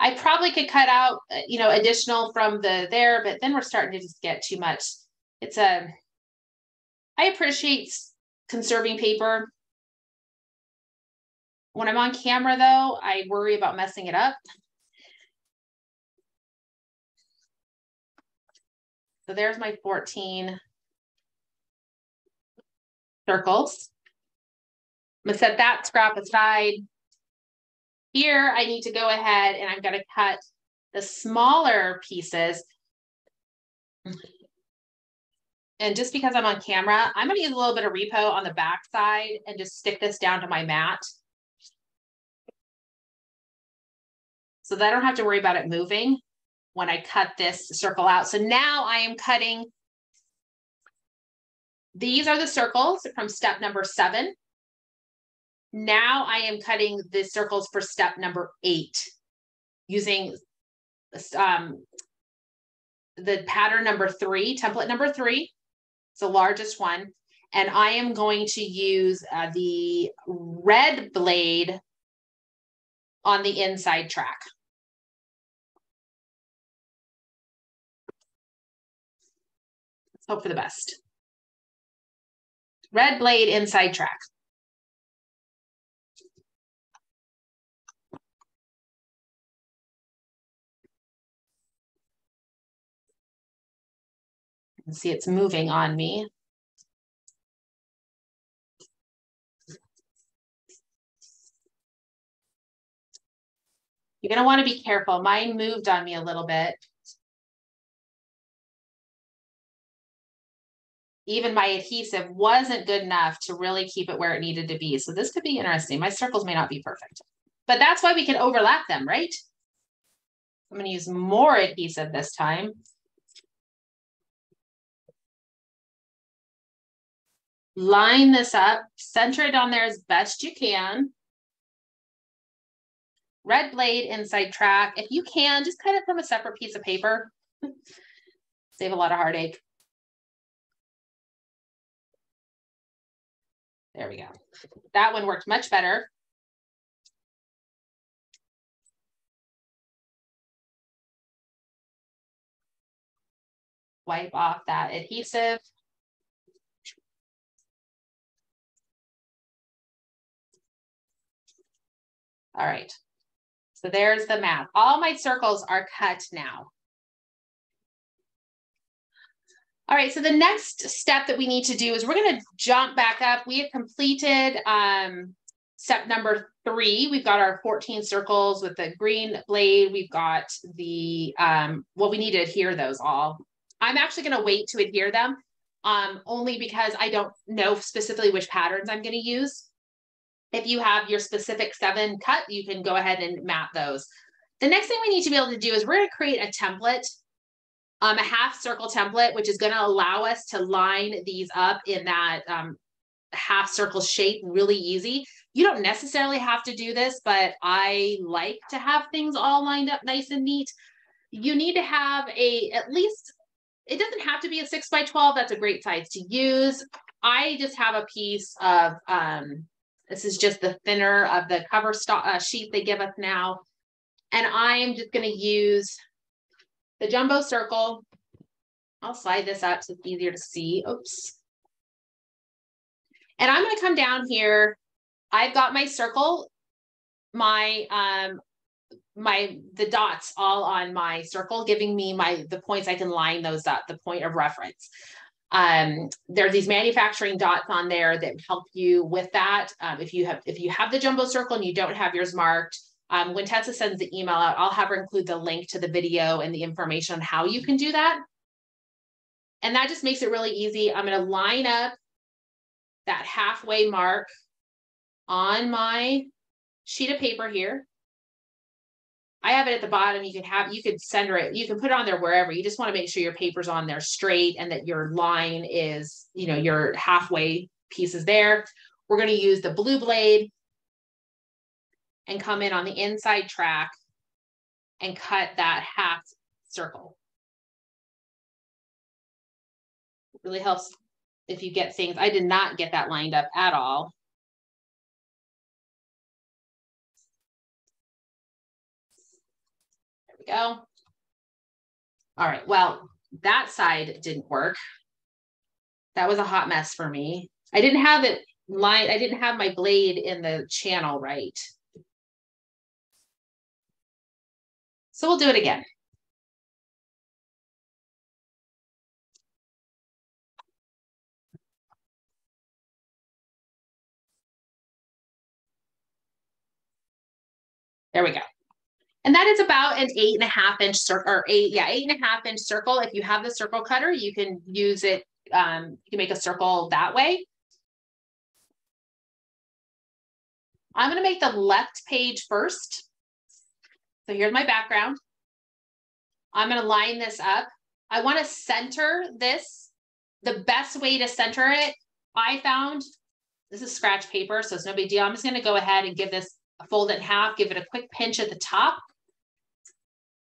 I probably could cut out, additional from there, but then we're starting to just get too much. I appreciate conserving paper. When I'm on camera though, I worry about messing it up. So there's my 14 circles. I'm gonna set that scrap aside. Here, I need to go ahead and I'm going to cut the smaller pieces. And just because I'm on camera, I'm going to use a little bit of repo on the back side and just stick this down to my mat, so that I don't have to worry about it moving when I cut this circle out. So now I am cutting. These are the circles from step number 7. Now I am cutting the circles for step number 8 using the pattern number 3, template number 3. It's the largest one. And I am going to use the red blade on the inside track. Let's hope for the best. Red blade inside track. You can see it's moving on me. You're going to want to be careful. Mine moved on me a little bit. Even my adhesive wasn't good enough to really keep it where it needed to be. So this could be interesting. My circles may not be perfect, but that's why we can overlap them, right? I'm going to use more adhesive this time. Line this up, center it on there as best you can. Red blade inside track. If you can, just cut it from a separate piece of paper. Save a lot of heartache. There we go. That one worked much better. Wipe off that adhesive. All right. So there's the map. All my circles are cut now. All right, so the next step that we need to do is we're going to jump back up. We have completed step number 3. We've got our 14 circles with the green blade. We've got the, well, we need to adhere those all. I'm actually going to wait to adhere them only because I don't know specifically which patterns I'm going to use. If you have your specific 7 cut, you can go ahead and map those. The next thing we need to be able to do is we're going to create a template. A half circle template, which is going to allow us to line these up in that half circle shape really easy. You don't necessarily have to do this, but I like to have things all lined up nice and neat. You need to have at least, it doesn't have to be a 6 by 12. That's a great size to use. I just have a piece of This is just the thinner of the cover sheet they give us now. And I am just going to use the jumbo circle. I'll slide this up so it's easier to see. Oops. And I'm going to come down here. I've got my circle, the dots all on my circle, giving me the points I can line those up, the point of reference. There are these manufacturing dots on there that help you with that. If you have the jumbo circle and you don't have yours marked, when Tessa sends the email out, I'll have her include the link to the video and the information on how you can do that. And that just makes it really easy. I'm going to line up that halfway mark on my sheet of paper here. I have it at the bottom. You could center it. You can put it on there wherever. You just want to make sure your paper's on there straight and that your line is, your halfway piece is there. We're going to use the blue blade and come in on the inside track and cut that half circle. It really helps if you get things. I did not get that lined up at all. Go. All right, well, that side didn't work. That was a hot mess for me. I didn't have it lined. I didn't have my blade in the channel right. So we'll do it again. There we go. And that is about an 8.5 inch circle, or 8.5 inch circle. If you have the circle cutter, you can use it. You can make a circle that way. I'm going to make the left page first. So here's my background. I'm going to line this up. I want to center this. The best way to center it, I found, this is scratch paper, so it's no big deal. I'm just going to go ahead and give this a fold in half, give it a quick pinch at the top.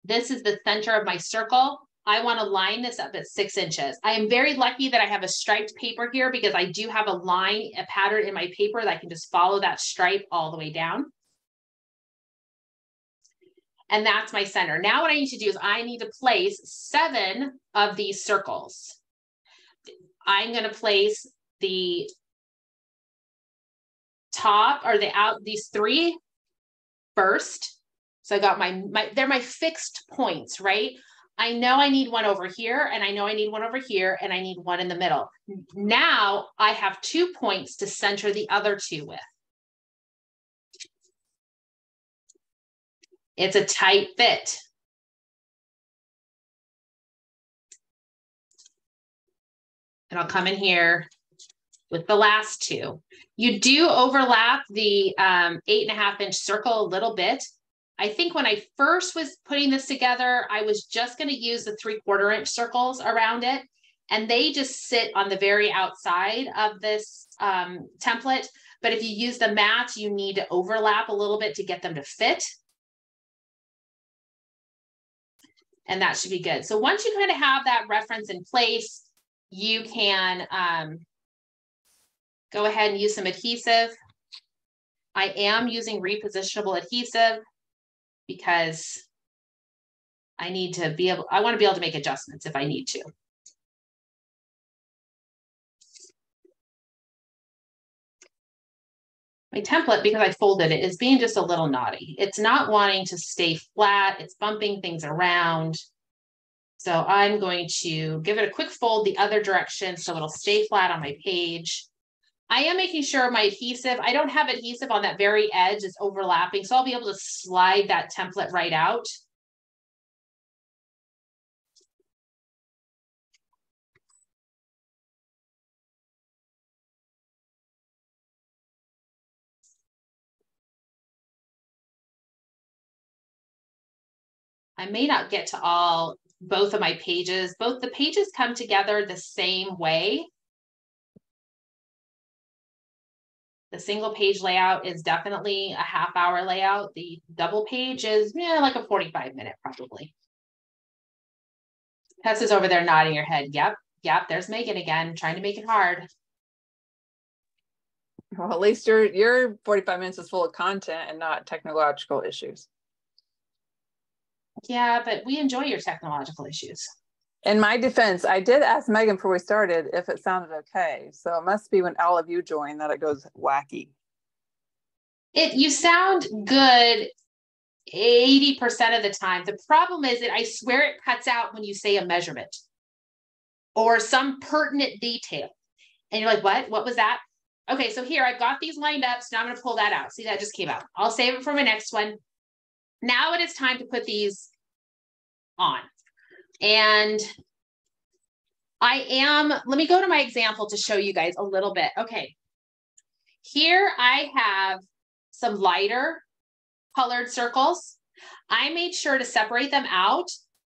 This is the center of my circle. I want to line this up at 6 inches. I am very lucky that I have a striped paper here because I do have a pattern in my paper that I can just follow that stripe all the way down. And that's my center. Now what I need to do is I need to place 7 of these circles. I'm going to place the top or these 3 first. So I got they're my fixed points, right? I know I need one over here, and I know I need one over here, and I need one in the middle. Now I have 2 points to center the other 2 with. It's a tight fit. And I'll come in here with the last 2. You do overlap the 8.5 inch circle a little bit. I think when I first was putting this together, I was just going to use the 3/4 inch circles around it. And they just sit on the very outside of this template. But if you use the mats, you need to overlap a little bit to get them to fit. And that should be good. So once you kind of have that reference in place, you can go ahead and use some adhesive. I am using repositionable adhesive because I want to be able to make adjustments if I need to. My template, because I folded it, is being just a little naughty. It's not wanting to stay flat. It's bumping things around. So I'm going to give it a quick fold the other direction so it'll stay flat on my page. I am making sure my adhesive, I don't have adhesive on that very edge, it's overlapping, so I'll be able to slide that template right out. I may not get to both of my pages. Both the pages come together the same way. The single page layout is definitely a half-hour layout. The double page is like a 45-minute probably. Tessa's over there nodding her head. Yep, there's Megan again, trying to make it hard. Well, at least your 45 minutes is full of content and not technological issues. Yeah, but we enjoy your technological issues. In my defense, I did ask Megan before we started if it sounded okay. So it must be when all of you join that it goes wacky. You sound good 80% of the time. The problem is that I swear it cuts out when you say a measurement or some pertinent detail. And you're like, what? What was that? Okay, so here I've got these lined up. So now I'm going to pull that out. See, that just came out. I'll save it for my next one. Now it is time to put these on. And let me go to my example to show you guys a little bit. Okay, here I have some lighter colored circles. I made sure to separate them out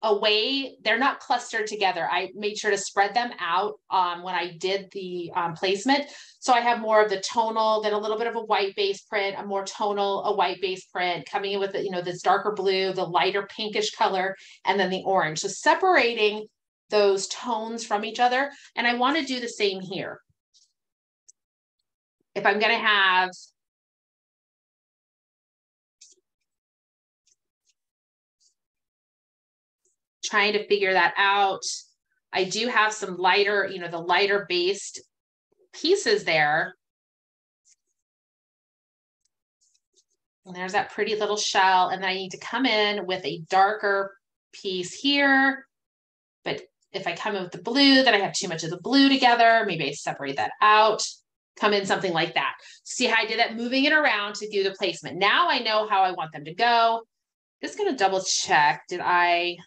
away. They're not clustered together. I made sure to spread them out when I did the placement. So I have more of the tonal, then a little bit of a white base print, a more tonal, a white base print, coming in with the, this darker blue, the lighter pinkish color, and then the orange. So separating those tones from each other. And I want to do the same here. If I'm going to have trying to figure that out. I do have some lighter, the lighter based pieces there. And there's that pretty little shell. And then I need to come in with a darker piece here. But if I come in with the blue, then I have too much of the blue together. Maybe I separate that out, come in something like that. See how I did that, moving it around to do the placement. Now I know how I want them to go. Just going to double check. Did I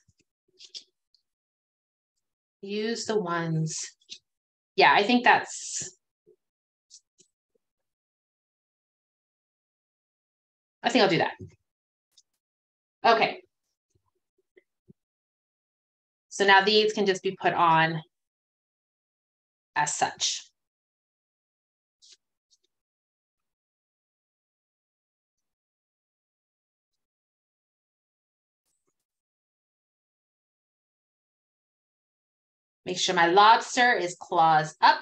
use the ones? Yeah, I think I'll do that. Okay. So now these can just be put on as such. Make sure my lobster is claws up.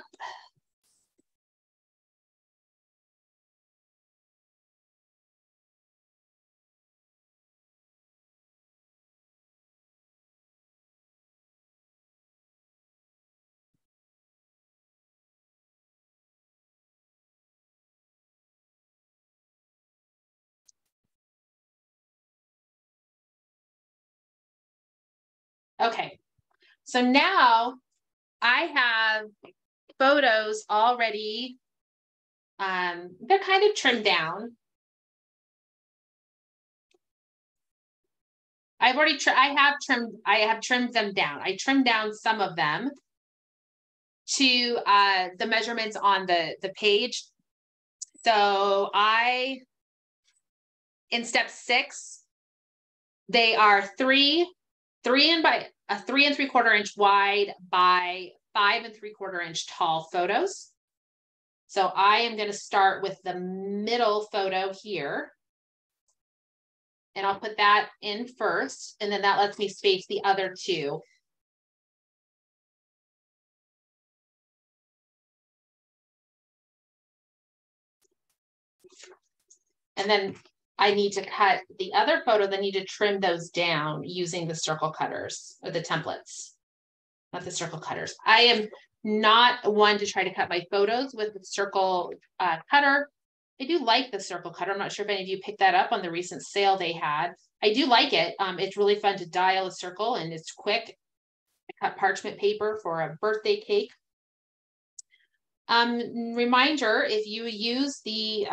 Okay, so now I have photos already. They're kind of trimmed down. I have trimmed them down. I trimmed down some of them to the measurements on the page. So in step 6, they are 3 3 inch wide by 5 3/4 inch tall photos. So I am going to start with the middle photo here. And I'll put that in first, and then that lets me space the other 2. And then I need to cut the other photos. I need to trim those down using the circle cutters or the templates, not the circle cutters. I am not one to try to cut my photos with the circle cutter. I do like the circle cutter. I'm not sure if any of you picked that up on the recent sale they had. I do like it. It's really fun to dial a circle and it's quick. I cut parchment paper for a birthday cake. Reminder, if you use the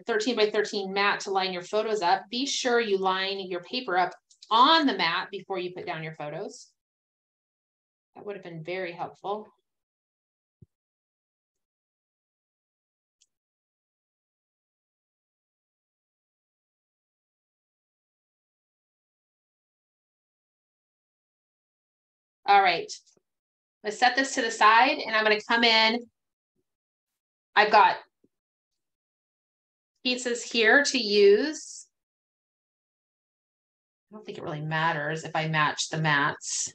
13 by 13 mat to line your photos up, be sure you line your paper up on the mat before you put down your photos. That would have been very helpful. All right, let's set this to the side and I'm going to come in. I've got pieces here to use. I don't think it really matters if I match the mats.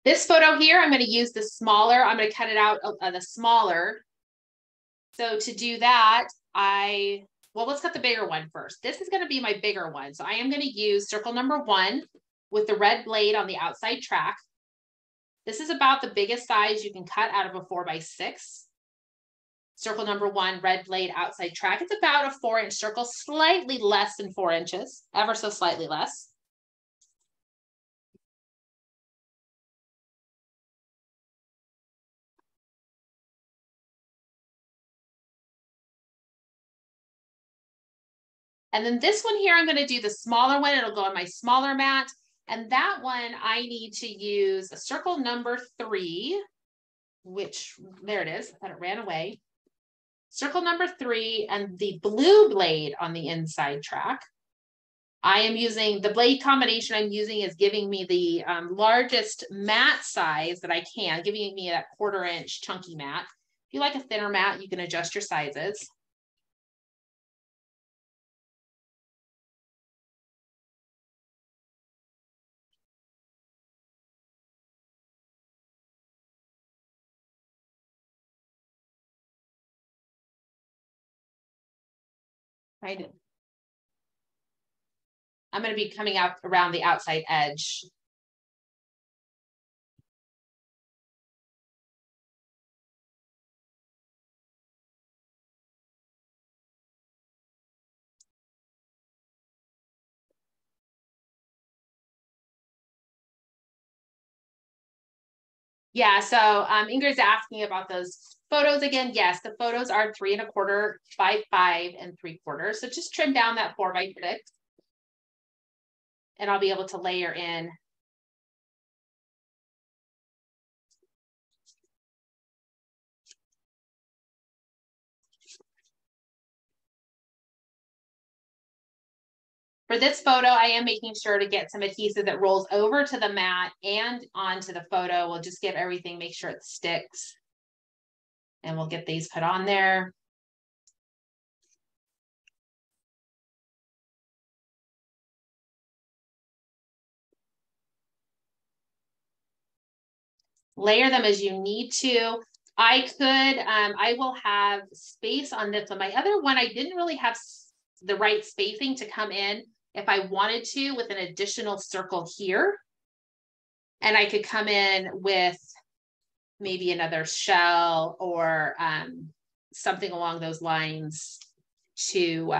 This photo here, I'm going to use the smaller, I'm going to cut it out the smaller. So to do that, well, let's cut the bigger one first. This is going to be my bigger one. So I am going to use circle number 1 with the red blade on the outside track. This is about the biggest size you can cut out of a 4x6. Circle number 1, red blade outside track. It's about a 4-inch circle, slightly less than 4 inches, ever so slightly less. And then this one here, I'm going to do the smaller one. It'll go on my smaller mat. And that one, I need to use a circle number 3, which, there it is. I thought it ran away. Circle number 3 and the blue blade on the inside track. I am using, the blade combination I'm using is giving me the largest mat size that I can, giving me that 1/4 inch chunky mat. If you like a thinner mat, you can adjust your sizes. Right. I'm going to be coming out around the outside edge. Yeah, so Ingrid's asking about those photos again. Yes, the photos are 3 1/4 by 5 3/4. So just trim down that 4x6. And I'll be able to layer in. For this photo, I am making sure to get some adhesive that rolls over to the mat and onto the photo. We'll just get everything, make sure it sticks. And we'll get these put on there. Layer them as you need to. I will have space on this one. My other one, I didn't really have the right spacing to come in if I wanted to with an additional circle here. And I could come in with maybe another shell or something along those lines to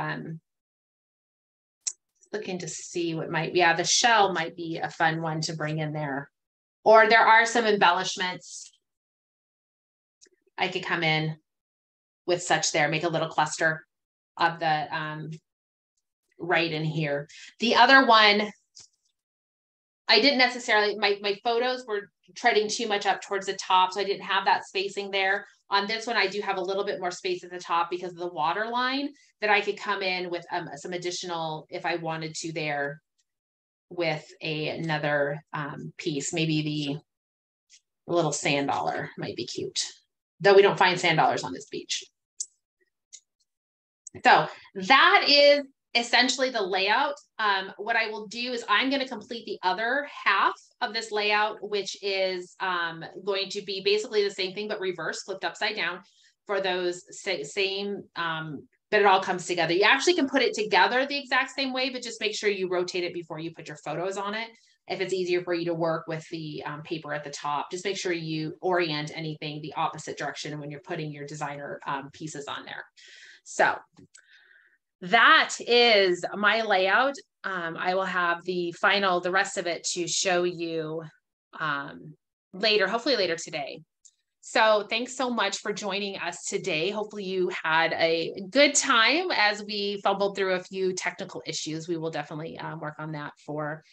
looking to see what might, yeah, the shell might be a fun one to bring in there. Or there are some embellishments I could come in with such there, make a little cluster of the right in here. The other one, I didn't necessarily, my photos were treading too much up towards the top, so I didn't have that spacing there. On this one, I do have a little bit more space at the top because of the water line that I could come in with some additional, if I wanted to there, with another piece. Maybe the little sand dollar might be cute, though we don't find sand dollars on this beach. So that is essentially the layout. What I will do is I'm going to complete the other half of this layout, which is going to be basically the same thing, but reverse, flipped upside down for those same, but it all comes together. You actually can put it together the exact same way, but just make sure you rotate it before you put your photos on it. If it's easier for you to work with the paper at the top, just make sure you orient anything the opposite direction when you're putting your designer pieces on there. So that is my layout. I will have the rest of it to show you later, hopefully later today. So thanks so much for joining us today. Hopefully you had a good time as we fumbled through a few technical issues. We will definitely work on that for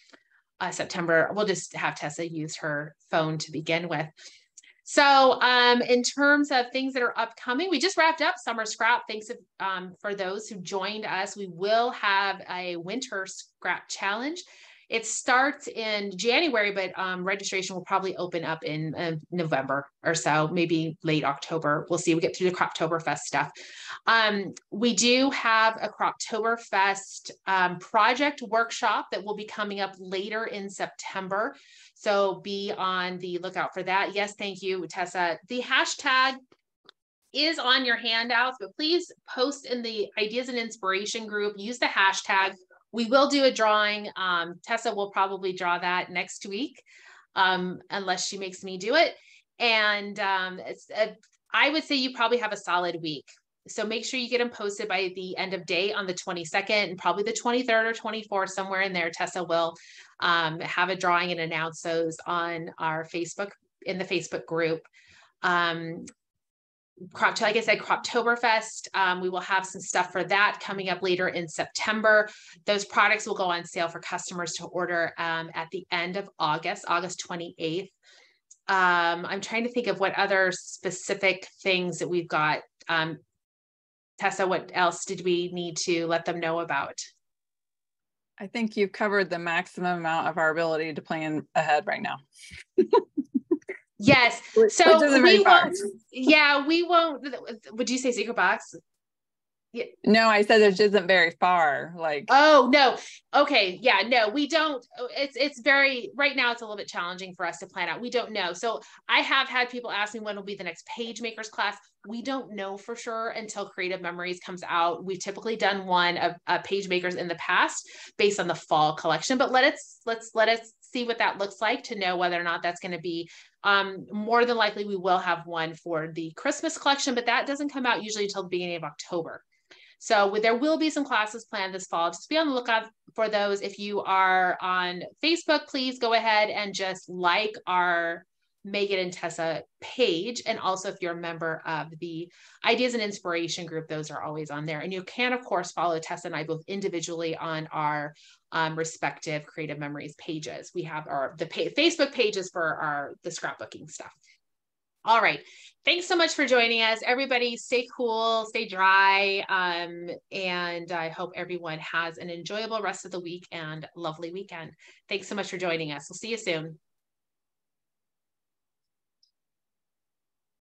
September. We'll just have Tessa use her phone to begin with. So in terms of things that are upcoming, we just wrapped up Summer Scrap. Thanks for those who joined us. We will have a Winter Scrap Challenge. It starts in January, but registration will probably open up in November or so, maybe late October. We'll see. We get through the Croptoberfest stuff. We do have a Croptoberfest project workshop that will be coming up later in September. So be on the lookout for that. Yes, thank you, Tessa. The hashtag is on your handouts, but please post in the ideas and inspiration group. Use the hashtag. We will do a drawing. Tessa will probably draw that next week, unless she makes me do it. And I would say you probably have a solid week. So make sure you get them posted by the end of day on the 22nd and probably the 23rd or 24th, somewhere in there. Tessa will have a drawing and announce those on our Facebook, in the Facebook group. Like I said, Croptoberfest, we will have some stuff for that coming up later in September. Those products will go on sale for customers to order at the end of August 28th. I'm trying to think of what other specific things that we've got. Tessa, what else did we need to let them know about? I think you've covered the maximum amount of our ability to plan ahead right now. Yes. So we won't, yeah, we won't. Would you say secret box? Yeah. No, I said it isn't very far. Like, oh no. Okay. Yeah, no, we don't. It's very, right now it's a little bit challenging for us to plan out. We don't know. So I have had people ask me when will be the next page makers class. We don't know for sure until Creative Memories comes out. We've typically done one of page makers in the past based on the fall collection, but let us see what that looks like to know whether or not that's going to be. More than likely we will have one for the Christmas collection, but that doesn't come out usually until the beginning of October. So there will be some classes planned this fall. Just be on the lookout for those. If you are on Facebook, please go ahead and just like our Meggan and Tessa page. And also if you're a member of the Ideas and Inspiration group, those are always on there. And you can, of course, follow Tessa and I both individually on our respective Creative Memories pages. We have the Facebook pages for the scrapbooking stuff. All right. Thanks so much for joining us. Everybody stay cool, stay dry. And I hope everyone has an enjoyable rest of the week and lovely weekend. Thanks so much for joining us. We'll see you soon.